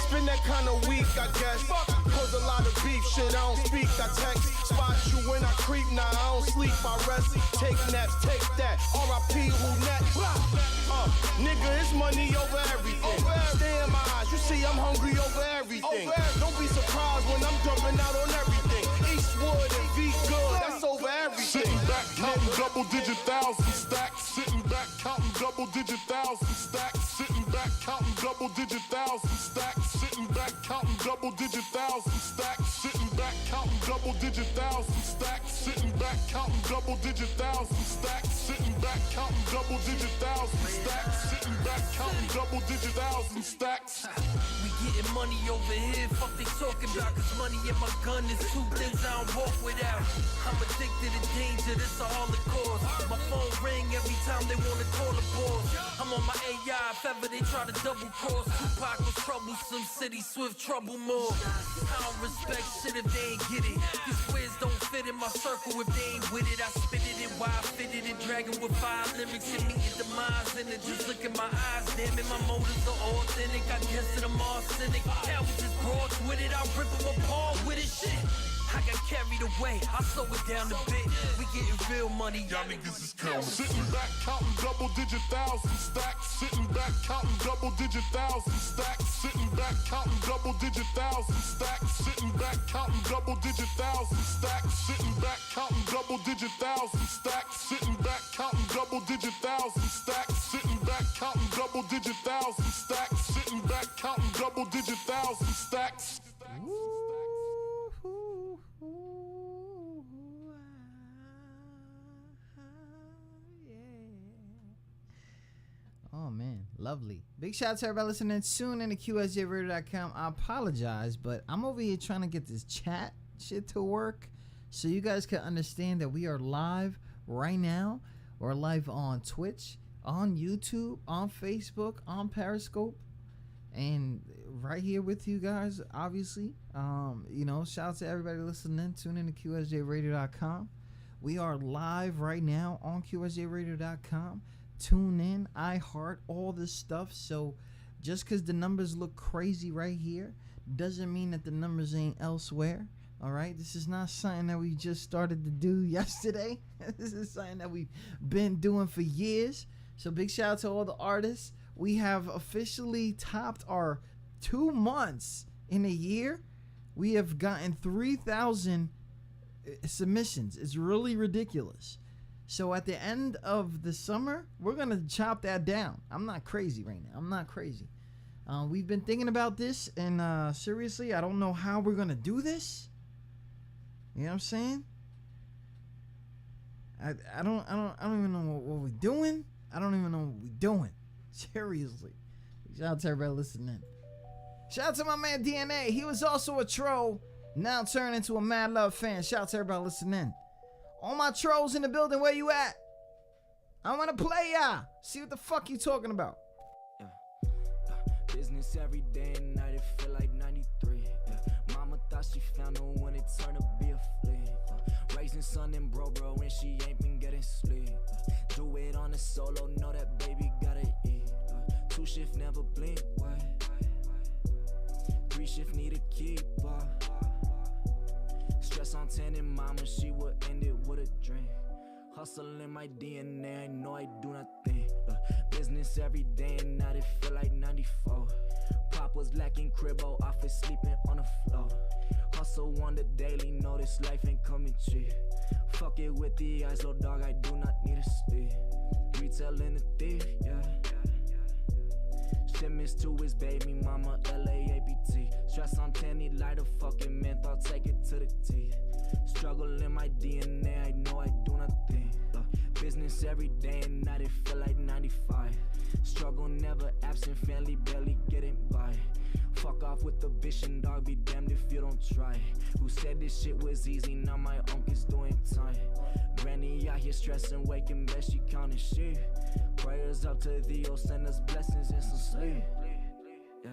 Spin that kind of week, I guess. Cause a lot of beef shit, I don't speak, I text. Spot you when I creep, nah, I don't sleep, I rest. Take naps, take that. R.I.P. who next? Nigga, it's money over everything. Stay in my eyes, you see I'm hungry over everything. Don't be surprised when I'm jumping out on everything. Eastwood and V Good, that's over everything. Sitting back counting double-digit thousand stacks. Sitting back counting double-digit thousand stacks. Sitting back counting double-digit thousand stacks. Sitting back counting double-digit thousand stacks. Sitting back counting double-digit thousand stacks. Sitting back counting double-digit thousand stacks. Sitting back counting double-digit thousand stacks. Sitting back counting double-digit thousand stacks. We getting money over here, fuck they talking about. Cause money and my gun is two things I don't walk without. I'm addicted to danger, this a holocaust. My phone ring every time they wanna call the boss. I'm on my AI, if ever they try to double cross. Tupac was troublesome, City Swift trouble more. I don't respect shit if they ain't get it. These squares don't fit in my circle if they ain't with it. I spit it and why I fit it and dragging with 5 lyrics and meeting demise in it. Just look at my eyes, damn it, my motives are authentic. I guess that I'm arsenic. Cowards just broads with it, I rip them apart with it, shit. I got carried away, I slow it down a bit. We getting real money, y'all niggas is counting. Sitting back counting double-digit thousand stacks. Sitting back counting double-digit thousand stacks. Sitting back counting double-digit thousand stacks. Sitting back counting double-digit thousand stacks. Sitting back counting double-digit thousand stacks. Sitting back counting double-digit thousand stacks. Sitting back counting double-digit thousand stacks. Sitting back counting double-digit thousand stacks. Oh man, lovely. Big shout out to everybody listening. Soon in the QSJRadio.com. I apologize, but I'm over here trying to get this chat shit to work so you guys can understand that we are live right now. We're live on Twitch, on YouTube, on Facebook, on Periscope, and right here with you guys, obviously. Shout out to everybody listening. Tune in to QSJRadio.com. We are live right now on QSJRadio.com. Tune in, iHeart, all this stuff. So just because the numbers look crazy right here doesn't mean that the numbers ain't elsewhere. All right, this is not something that we just started to do yesterday. This is something that we've been doing for years. So big shout out to all the artists. We have officially topped our 2 months in a year. We have gotten 3,000 submissions. It's really ridiculous. So at the end of the summer, we're going to chop that down. I'm not crazy right now. I'm not crazy. We've been thinking about this, and seriously, I don't know how we're going to do this. You know what I'm saying? I don't even know what we're doing. I don't even know what we're doing. Seriously. Shout out to everybody listening. Shout out to my man DNA. He was also a troll, now turned into a Mad Love fan. Shout out to everybody listening. All my trolls in the building, where you at? I want to play ya. See what the fuck you talking about. Business every day and night, it feel like 93. Mama thought she found her when it turned to be a flick. Raising son and bro, and she ain't been getting sleep. Do it on a solo, know that baby gotta eat. 2 shift never blink, what? 3 shift need a keeper. Stress on 10 and mama, she would end it with a drink. Hustle in my DNA, I know I do nothing. Business every day and night, it feel like 94. Pop was was lacking cribbo, office sleeping on the floor. Hustle on the daily, know this life ain't coming cheap. Fuck it with the eyes, little dog, I do not need to sleep. Retail in the thief, yeah. Shipments to his baby mama, LAAPT. Stress on 10, he light a fucking mint, I'll take it to the T. Struggle in my DNA, I know I do nothing. Business every day and night, it feel like 95. Struggle never absent, family barely getting by. Fuck off with the bitch and dog, be damned if you don't try. Who said this shit was easy, now my uncle's doing time. Granny out here stressing, waking best, she counting shit. Prayers up to thee, oh send us blessings and some sleep. Yeah,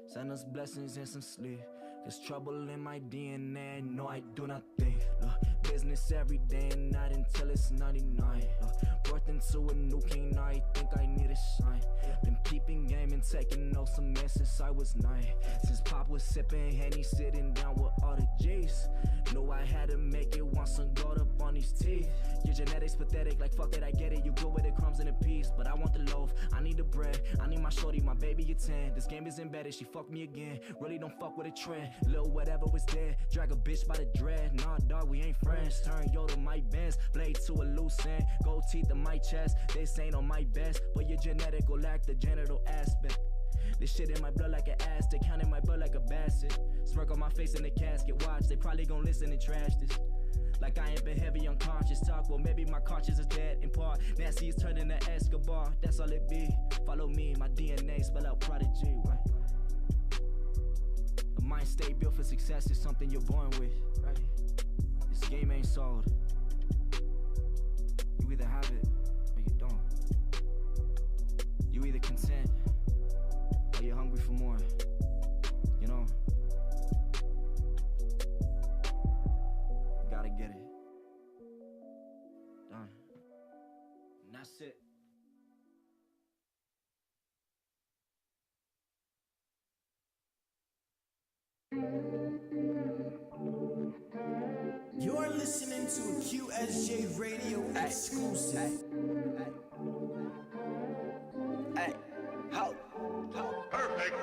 send us blessings and some sleep. There's trouble in my DNA, no I do not think. Business every day and night until it's 99. Birthed into a new king, now I think I need a shine. Been peeping game and taking notes of man since I was 9. Since Pop was sipping Henny, sitting down with all the G's. Knew I had to make it, want some gold up on these teeth. Your genetics pathetic, like fuck it, I get it. You go with the crumbs and the peace, but I want the loaf, I need the bread. I need my shorty, my baby at 10. This game is embedded, she fucked me again. Really don't fuck with a trend, little whatever was dead. Drag a bitch by the dread, nah dog, we ain't friends. Turn yo to my Benz, blade to a loose end. Gold teeth in my chest, this ain't on my best. But your genetic will lack the genital aspect. This shit in my blood like an Aztec, counting my blood like a bastard. Smirk on my face in the casket, watch, they probably gon' listen and trash this. Like I ain't been heavy unconscious talk, well maybe my conscience is dead in part. Nancy is turning to Escobar, that's all it be. Follow me, my DNA spell out prodigy, right? A mind state built for success is something you're born with, right? This game ain't sold. You either have it or you don't. You either content or you're hungry for more, you know? You gotta get it done. And that's it. You're listening to a QSJ Radio exclusive. Hey, ho, perfect.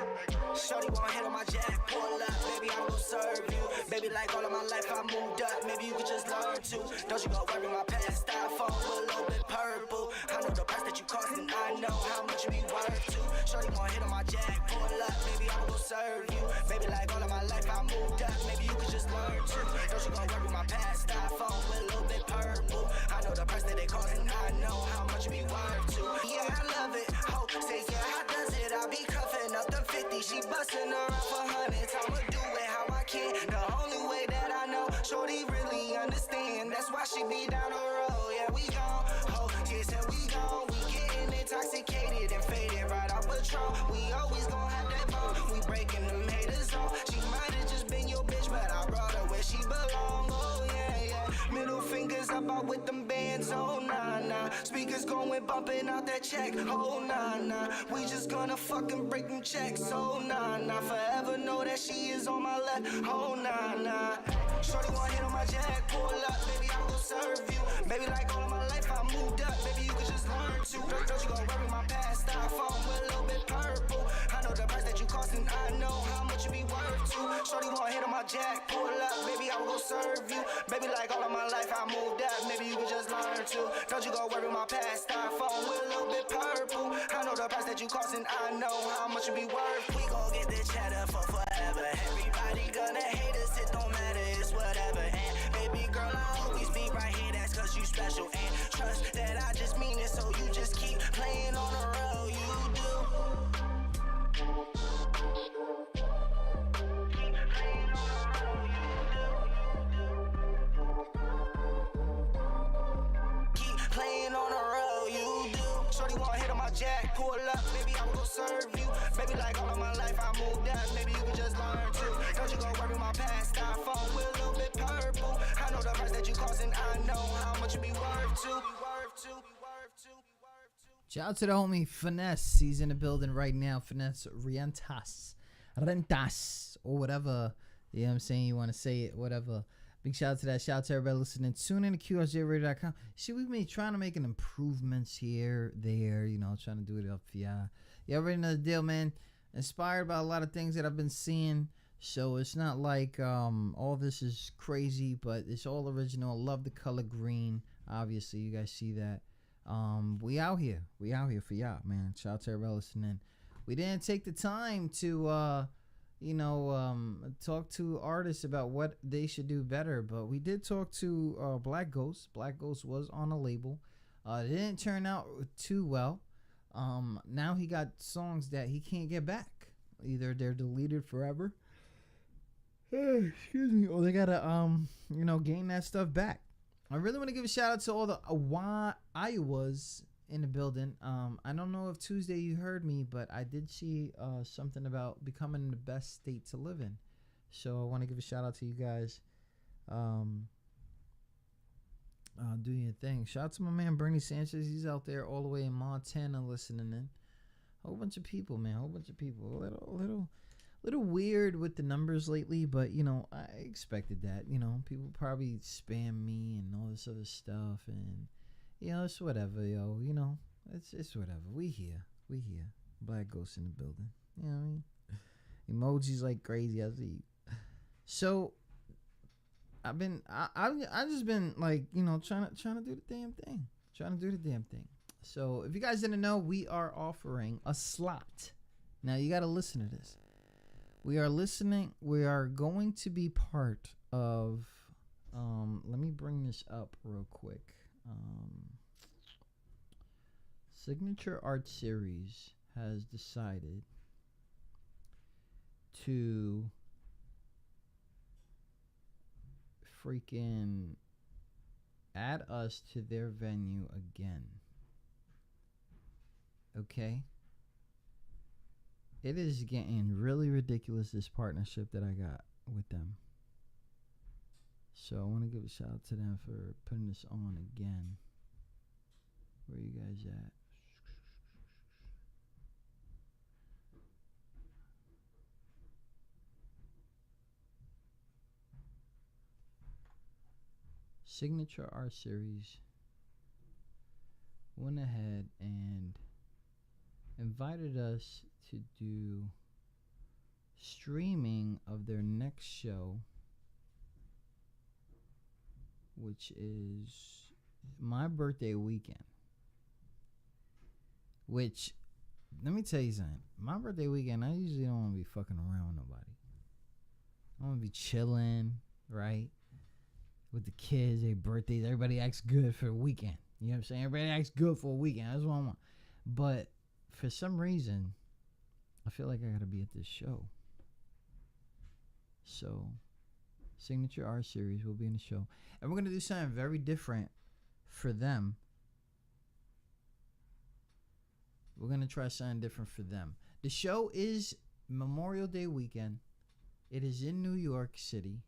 Shorty wanna hit on my jack, pull up, baby, I will serve you. Baby, like all of my life, I moved up, maybe you could just learn to. Don't you go worry my past, styrofoam with a little bit purple. I know the price that you cost and I know how much you be worth to. Shorty wanna hit on my jack, pull up, baby, I will serve you. Baby, like all of my life, I moved up, maybe you could just learn to. Don't you go worry my past, styrofoam with a little bit purple. I know the price that they cost and I know how much you be worth to. Yeah, I love it, ho, say yeah, how does it? I be cuffing up the 50, she busting her up for hundreds. I'ma do it how I can, the only way that I know. Shorty really understand, that's why she be down the road. Yeah, we gon' ho, she said we gon', we getting intoxicated and faded right off Patron. We always gon' have that ball, we breaking them haters off. She might've just been your bitch, but I brought her where she belong. Oh yeah, yeah. Middle fingers up out with them bands, oh nah nah. Speakers going bumping out that check, oh nah nah. We just gonna fucking break them checks, oh nah nah. Forever know that she is on my left, oh nah nah. Shorty wanna hit on my jack, pull up, baby I will serve you. Baby like all of my life I moved up, baby you could just learn to. Don't you go worry my past, styrofoam with a little bit purple. I know the price that you cost and I know how much you be worth to. Shorty wanna hit on my jack, pull up, baby I will serve you. Baby like all of my life I moved up, maybe you could just learn to. Don't you go worry my past, styrofoam with a little bit purple. I know the price that you cost and I know how much you be worth. We gon' get the cheddar for forever. Everybody gonna hate us, it don't matter, it's whatever. And baby girl, I always be right here, that's cause you special. And trust that I just mean it, so you just keep playing on the road, you do. Playing on the road, you do. Shorty wanna hit on my jack, pull up, baby I will serve you. Baby like all of my life I moved up, maybe you could just learn to. Don't you go worry my past, styrofoam with a little bit purple. I know the price that you cost and I know how much you be worth to. Shout out to the homie Finesse. He's in the building right now. Finesse Rentas, or whatever. You know what I'm saying? You want to say it, whatever. Big shout out to that. Shout out to everybody listening. Tune in to QSJRadio.com. See, we've been trying to make improvements here, there, you know, trying to do it up. Yeah. You already know the deal, man. inspired by a lot of things that I've been seeing. So it's not like all this is crazy, but it's all original. I love the color green. Obviously, you guys see that. We out here. We out here for y'all, man. Shout out to everybody listening. We didn't take the time to, talk to artists about what they should do better, but we did talk to Black Ghost. Black Ghost was on a label. It didn't turn out too well. Now he got songs that he can't get back. Either they're deleted forever, excuse me, or they gotta gain that stuff back. I really want to give a shout out to all the Iowas in the building. I don't know if Tuesday you heard me, but I did see something about becoming the best state to live in. So I want to give a shout out to you guys. Do your thing. Shout out to my man Bernie Sanchez. He's out there all the way in Montana listening in. Whole bunch of people, man. Whole bunch of people. A little weird with the numbers lately, but I expected that. People probably spam me and all this other stuff, and it's whatever, yo. It's whatever. We here. Black Ghost in the building. You know what I mean? Emojis like crazy. I see you. So I've just been like trying to do the damn thing. So if you guys didn't know, we are offering a slot. Now you got to listen to this. We are going to be part of, let me bring this up real quick. Signature Art Series has decided to freaking add us to their venue again. Okay? It is getting really ridiculous, this partnership that I got with them. So I want to give a shout out to them for putting this on again. Where you guys at? Signature Art Series went ahead and invited us to do streaming of their next show, which is my birthday weekend. Which, let me tell you something. My birthday weekend, I usually don't want to be fucking around with nobody. I want to be chilling, right? With the kids, their birthdays. Everybody acts good for a weekend. You know what I'm saying? Everybody acts good for a weekend. That's what I want. But for some reason, I feel like I gotta be at this show. So, Signature Art Series will be in the show. And we're gonna do something very different for them. We're gonna try something different for them. The show is Memorial Day weekend. It is in New York City.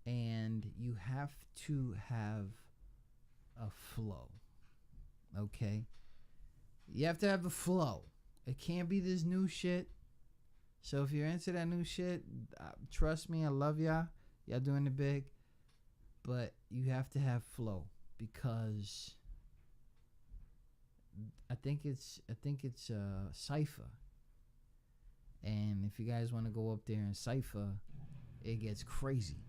And you have to have a flow. Okay? You have to have a flow. It can't be this new shit. So if you're into that new shit, trust me, I love y'all. Y'all doing it big. But you have to have flow, because I think it's Cypher. And if you guys want to go up there and Cypher, it gets crazy.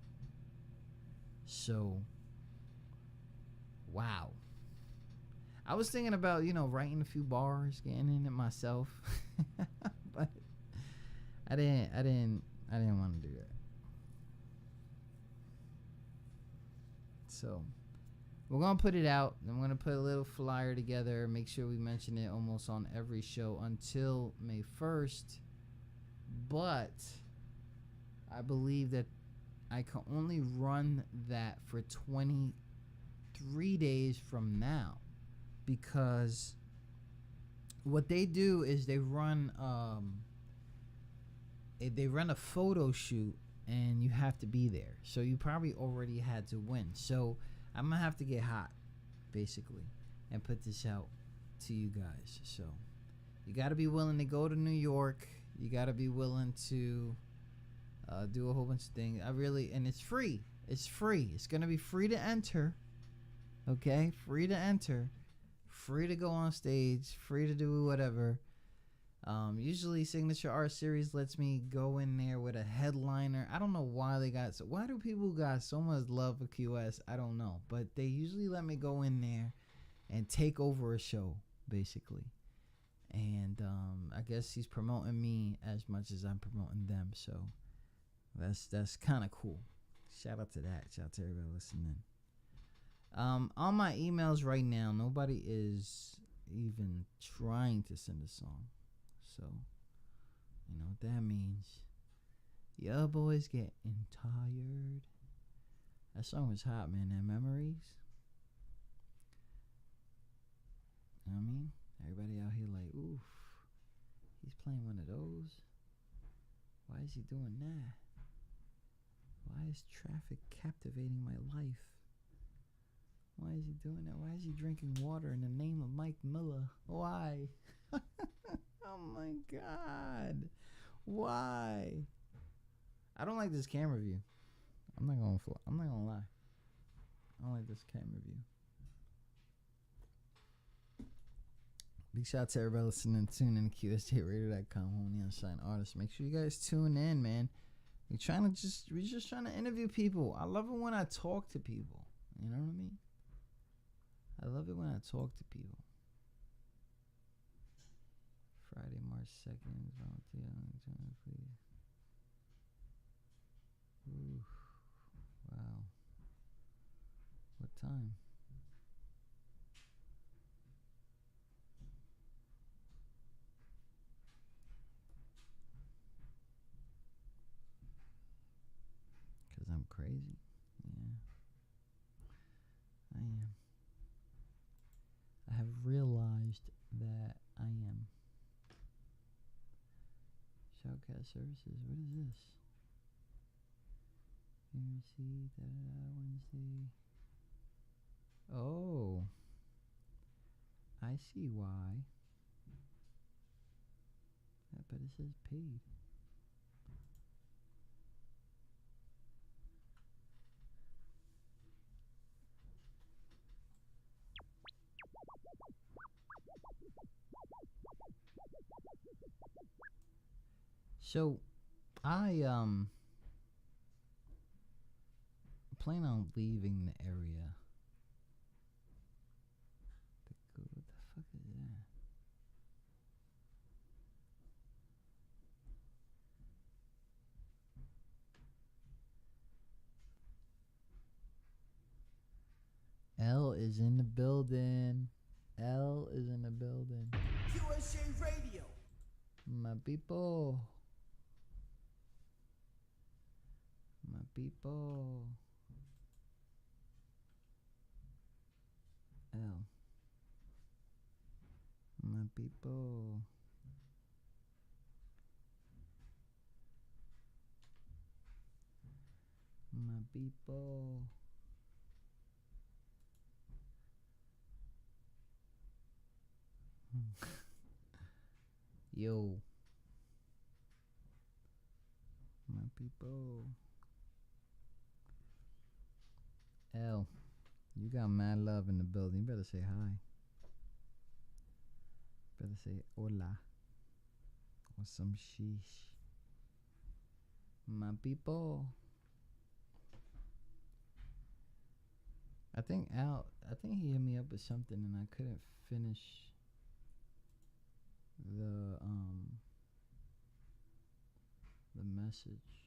So, wow. I was thinking about, writing a few bars, getting in it myself. But I didn't want to do that. So, we're going to put it out. I'm going to put a little flyer together, make sure we mention it almost on every show until May 1st. But I believe that I can only run that for 23 days from now, because what they do is they run a photo shoot, and you have to be there. So you probably already had to win. So I'm gonna have to get hot, basically, and put this out to you guys. So you got to be willing to go to New York. You got to be willing to do a whole bunch of things. And it's free. It's free. It's gonna be free to enter. Okay, free to enter, free to go on stage, free to do whatever. Usually Signature Art Series lets me go in there with a headliner. I don't know why they got so. Why do people got so much love for QS? I don't know, but they usually let me go in there and take over a show, basically. And I guess he's promoting me as much as I'm promoting them, so that's kind of cool. Shout out to that. Shout out to everybody listening. On my emails right now, nobody is even trying to send a song. So, you know what that means. Your boys getting tired. That song was hot, man. That Memories. You know what I mean? Everybody out here like, oof. He's playing one of those. Why is he doing that? Why is Traffic captivating my life? Why is he doing that? Why is he drinking water in the name of Mike Miller? Why? Oh my God. Why? I don't like this camera view. I'm not gonna lie. I don't like this camera view. Big shout out to everybody listening. Tune in to QSJRadio.com, home the unsigned artist. Make sure you guys tune in, man. We're just trying to interview people. I love it when I talk to people. You know what I mean? I love it when I talk to people. Friday, March 2nd. Volunteer, please. Ooh, wow. What time? Because I'm crazy. Yeah. I am. I have realized that I am. Shoutcast Services. What is this? University, Wednesday. Oh. I see why. Yeah, but it says paid. So, I plan on leaving the area. What the fuck is that? L is in the building. L is in the building. QSJ Radio. My people. My people. L. My people. My people. Yo. My people. L. You got mad love in the building. You better say hi. Better say hola. Or some sheesh. My people. I think he hit me up with something and I couldn't finish the message.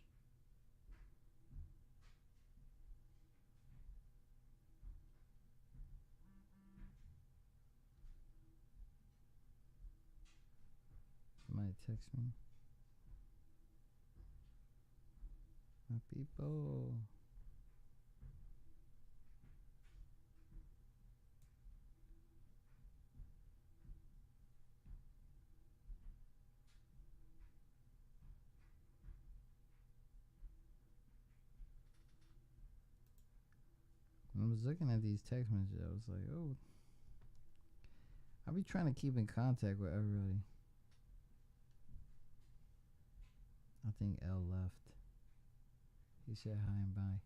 Somebody text me. My people. I was looking at these text messages. I was like, oh. I be trying to keep in contact with everybody. I think L left. He said hi and bye.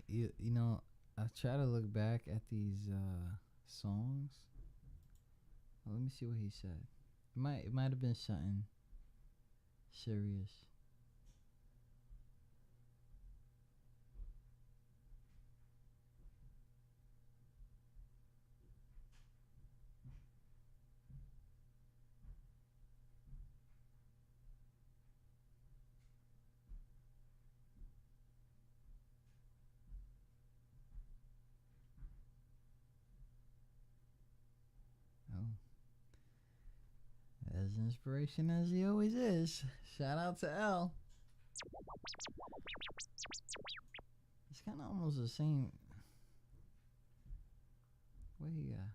you know, I try to look back at these songs. Let me see what he said. It might have been something serious. Oh, as inspiration as he always is. Shout out to L. It's kind of almost the same. What he got?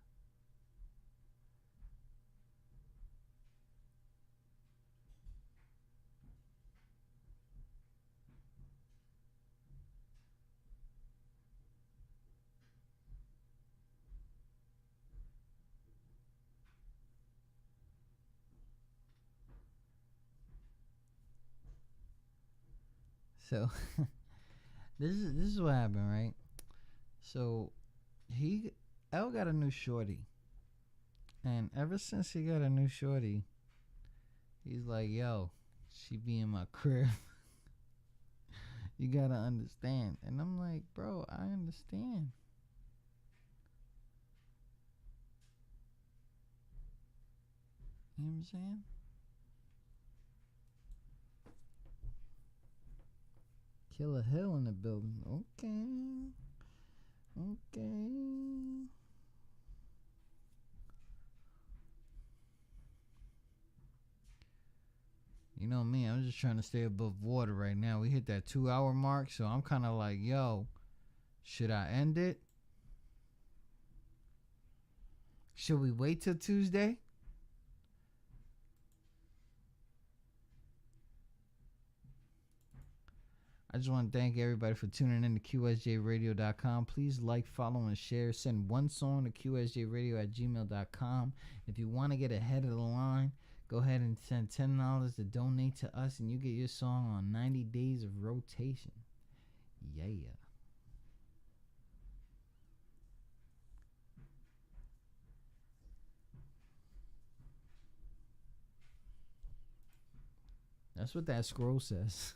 So this is what happened, right? So L got a new shorty, and ever since he got a new shorty, he's like, "Yo, she be in my crib. You gotta understand." And I'm like, "Bro, I understand." You know what I'm saying? Killer Hill in the building. Okay. You know me, I'm just trying to stay above water right now. We hit that 2-hour mark, so I'm kind of like, yo, should I end it? Should we wait till Tuesday? I just want to thank everybody for tuning in to QSJRadio.com. Please like, follow, and share. Send one song to QSJRadio@gmail.com. If you want to get ahead of the line, go ahead and send $10 to donate to us, and you get your song on 90 days of rotation. Yeah. That's what that scroll says.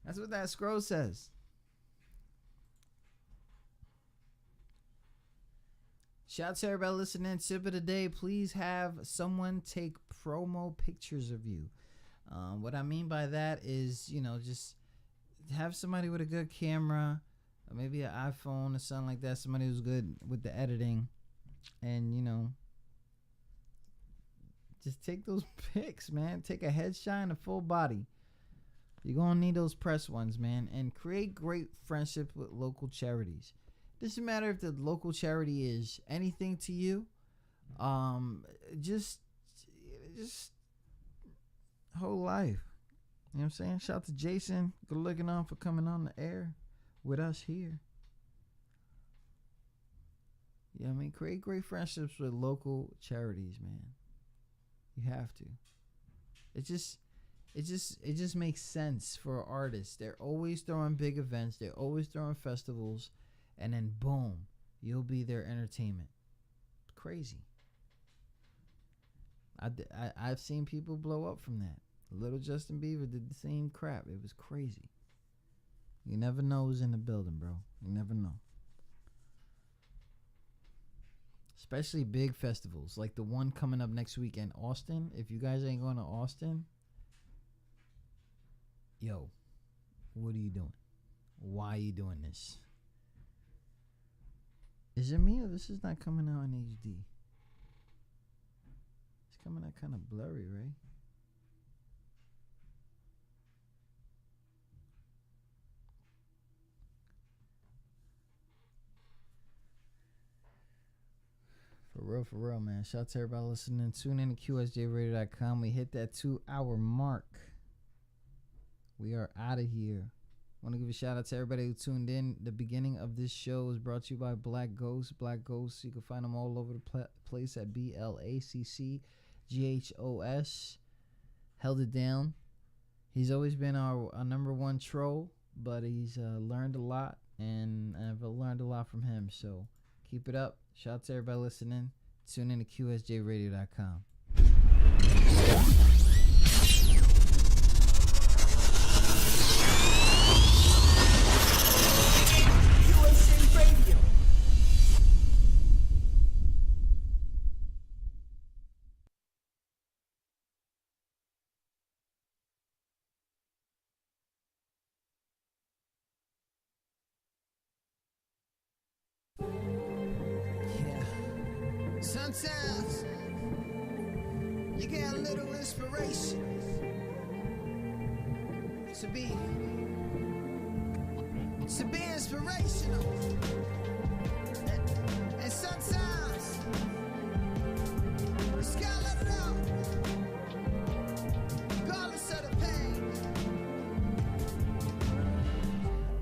That's what that scroll says. Shout out to everybody listening. Sip of the day. Please have someone take promo pictures of you. What I mean by that is, just have somebody with a good camera, or maybe an iPhone or something like that. Somebody who's good with the editing, and just take those pics, man. Take a headshot and a full body. You're going to need those press ones, man. And create great friendships with local charities. It doesn't matter if the local charity is anything to you. Just whole life. You know what I'm saying? Shout out to Jason. Good looking on for coming on the air with us here. Yeah, I mean, create great friendships with local charities, man. You have to. It just makes sense for artists. They're always throwing big events. They're always throwing festivals. And then boom, you'll be their entertainment. Crazy. I've seen people blow up from that. Little Justin Bieber did the same crap. It was crazy. You never know who's in the building, bro. You never know. Especially big festivals like the one coming up next week in Austin. If you guys ain't going to Austin, yo, what are you doing? Why are you doing this? Is it me or this is not coming out in HD? It's coming out kind of blurry, right? For real, man. Shout out to everybody listening. Tune in to QSJRadio.com. We hit that 2-hour mark. We are out of here. Want to give a shout out to everybody who tuned in. The beginning of this show is brought to you by Black Ghost. Black Ghost, you can find them all over the place at BLACCGHOS. Held it down. He's always been our number one troll. but he's learned a lot, and I've learned a lot from him. So keep it up. Shout out to everybody listening. Tune in to QSJRadio.com. USA Radio. Sometimes you get a little inspiration to be inspirational, and sometimes it's gotta let it out, regardless of the pain.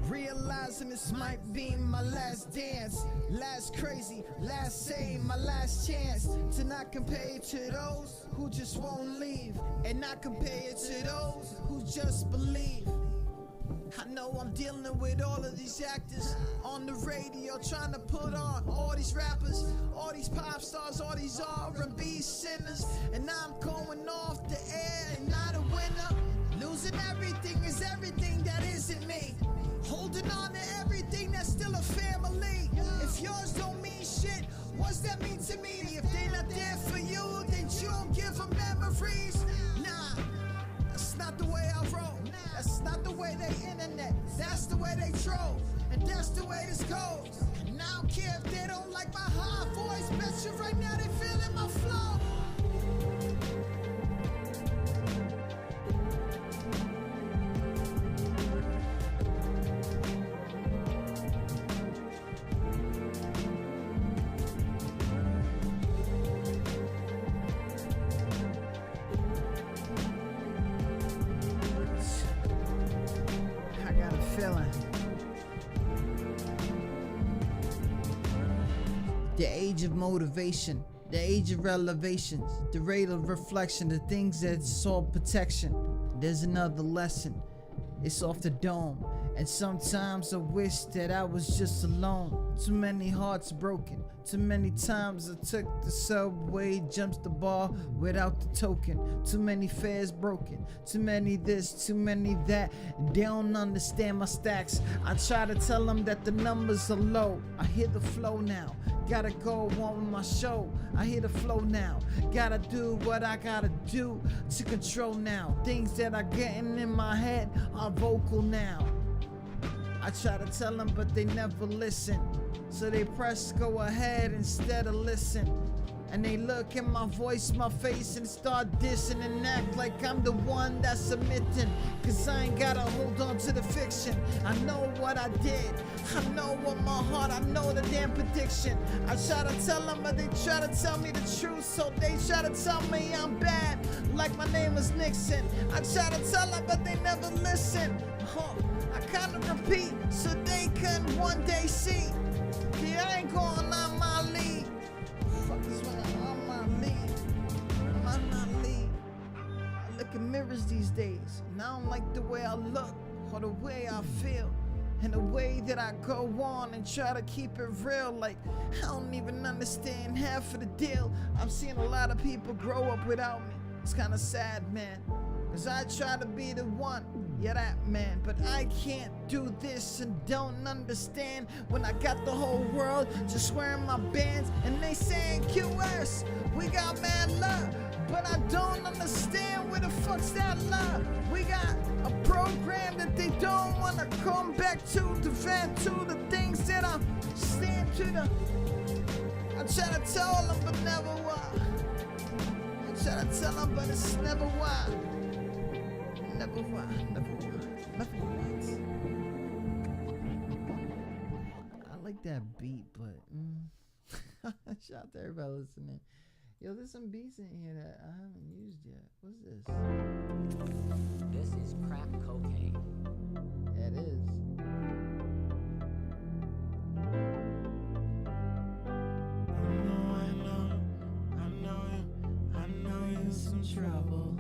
Realizing this might be my last dance, last crazy, last say, my last chance to not compare it to those who just won't leave, and not compare it to those who just believe. I know I'm dealing with all of these actors on the radio, trying to put on all these rappers, all these pop stars, all these R&B sinners, and I'm going off the air and not a winner. Losing everything is everything that isn't me. Holding on to everything that's still a family. If yours don't mean shit, what's that mean to me? If they're not there for you, then you don't give them memories. Nah, that's not the way I roll. That's not the way they internet. That's the way they troll. And that's the way this goes. And I don't care if they don't like my high voice. Bet you right now they feeling my flow. The age of motivation, the age of elevations, the rate of reflection, the things that's all protection. There's another lesson, it's off the dome. And sometimes I wish that I was just alone. Too many hearts broken, too many times I took the subway, jumps the bar without the token. Too many fares broken, too many this, too many that. They don't understand my stacks. I try to tell them that the numbers are low. I hear the flow now, gotta go on with my show. I hear the flow now, gotta do what I gotta do to control now. Things that are getting in my head are vocal now. I try to tell them, but they never listen. So they press go ahead instead of listen. And they look at my voice, my face, and start dissing and act like I'm the one that's submitting. Cause I ain't gotta hold on to the fiction. I know what I did, I know what my heart, I know the damn prediction. I try to tell them, but they try to tell me the truth. So they try to tell me I'm bad, like my name was Nixon. I try to tell them, but they never listen. I kinda repeat, so they can one day see. Yeah, I ain't going on my lead. Fuck is when I'm on my lead. I'm on my lead. I look in mirrors these days, and I don't like the way I look, or the way I feel, and the way that I go on and try to keep it real. Like, I don't even understand half of the deal. I'm seeing a lot of people grow up without me. It's kinda sad, man. Cause I try to be the one, yeah, that man. But I can't do this and don't understand when I got the whole world just wearing my bands. And they saying QS, we got mad love. But I don't understand where the fuck's that love. We got a program that they don't wanna come back to. The fan to the things that I'm stand to the. I try to tell them but never why. I try to tell them but it's never why. Never why, never why, never why. I like that beat, but shout out to everybody listening. Yo, there's some beats in here that I haven't used yet. What's this? This is crack cocaine. Yeah, it is. I know you're in some trouble.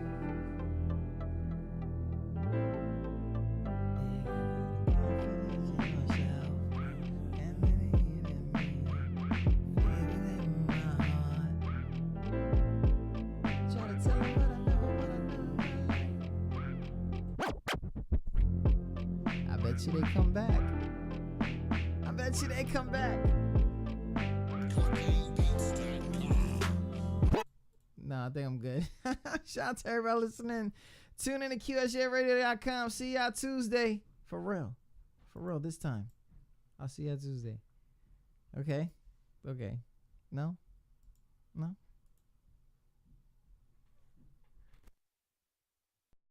bet you they come back. I bet you they come back. Nah, I think I'm good. Shout out to everybody listening. Tune in to QSJRadio.com. See y'all Tuesday. For real. For real this time. I'll see y'all Tuesday. Okay? Okay. No? No?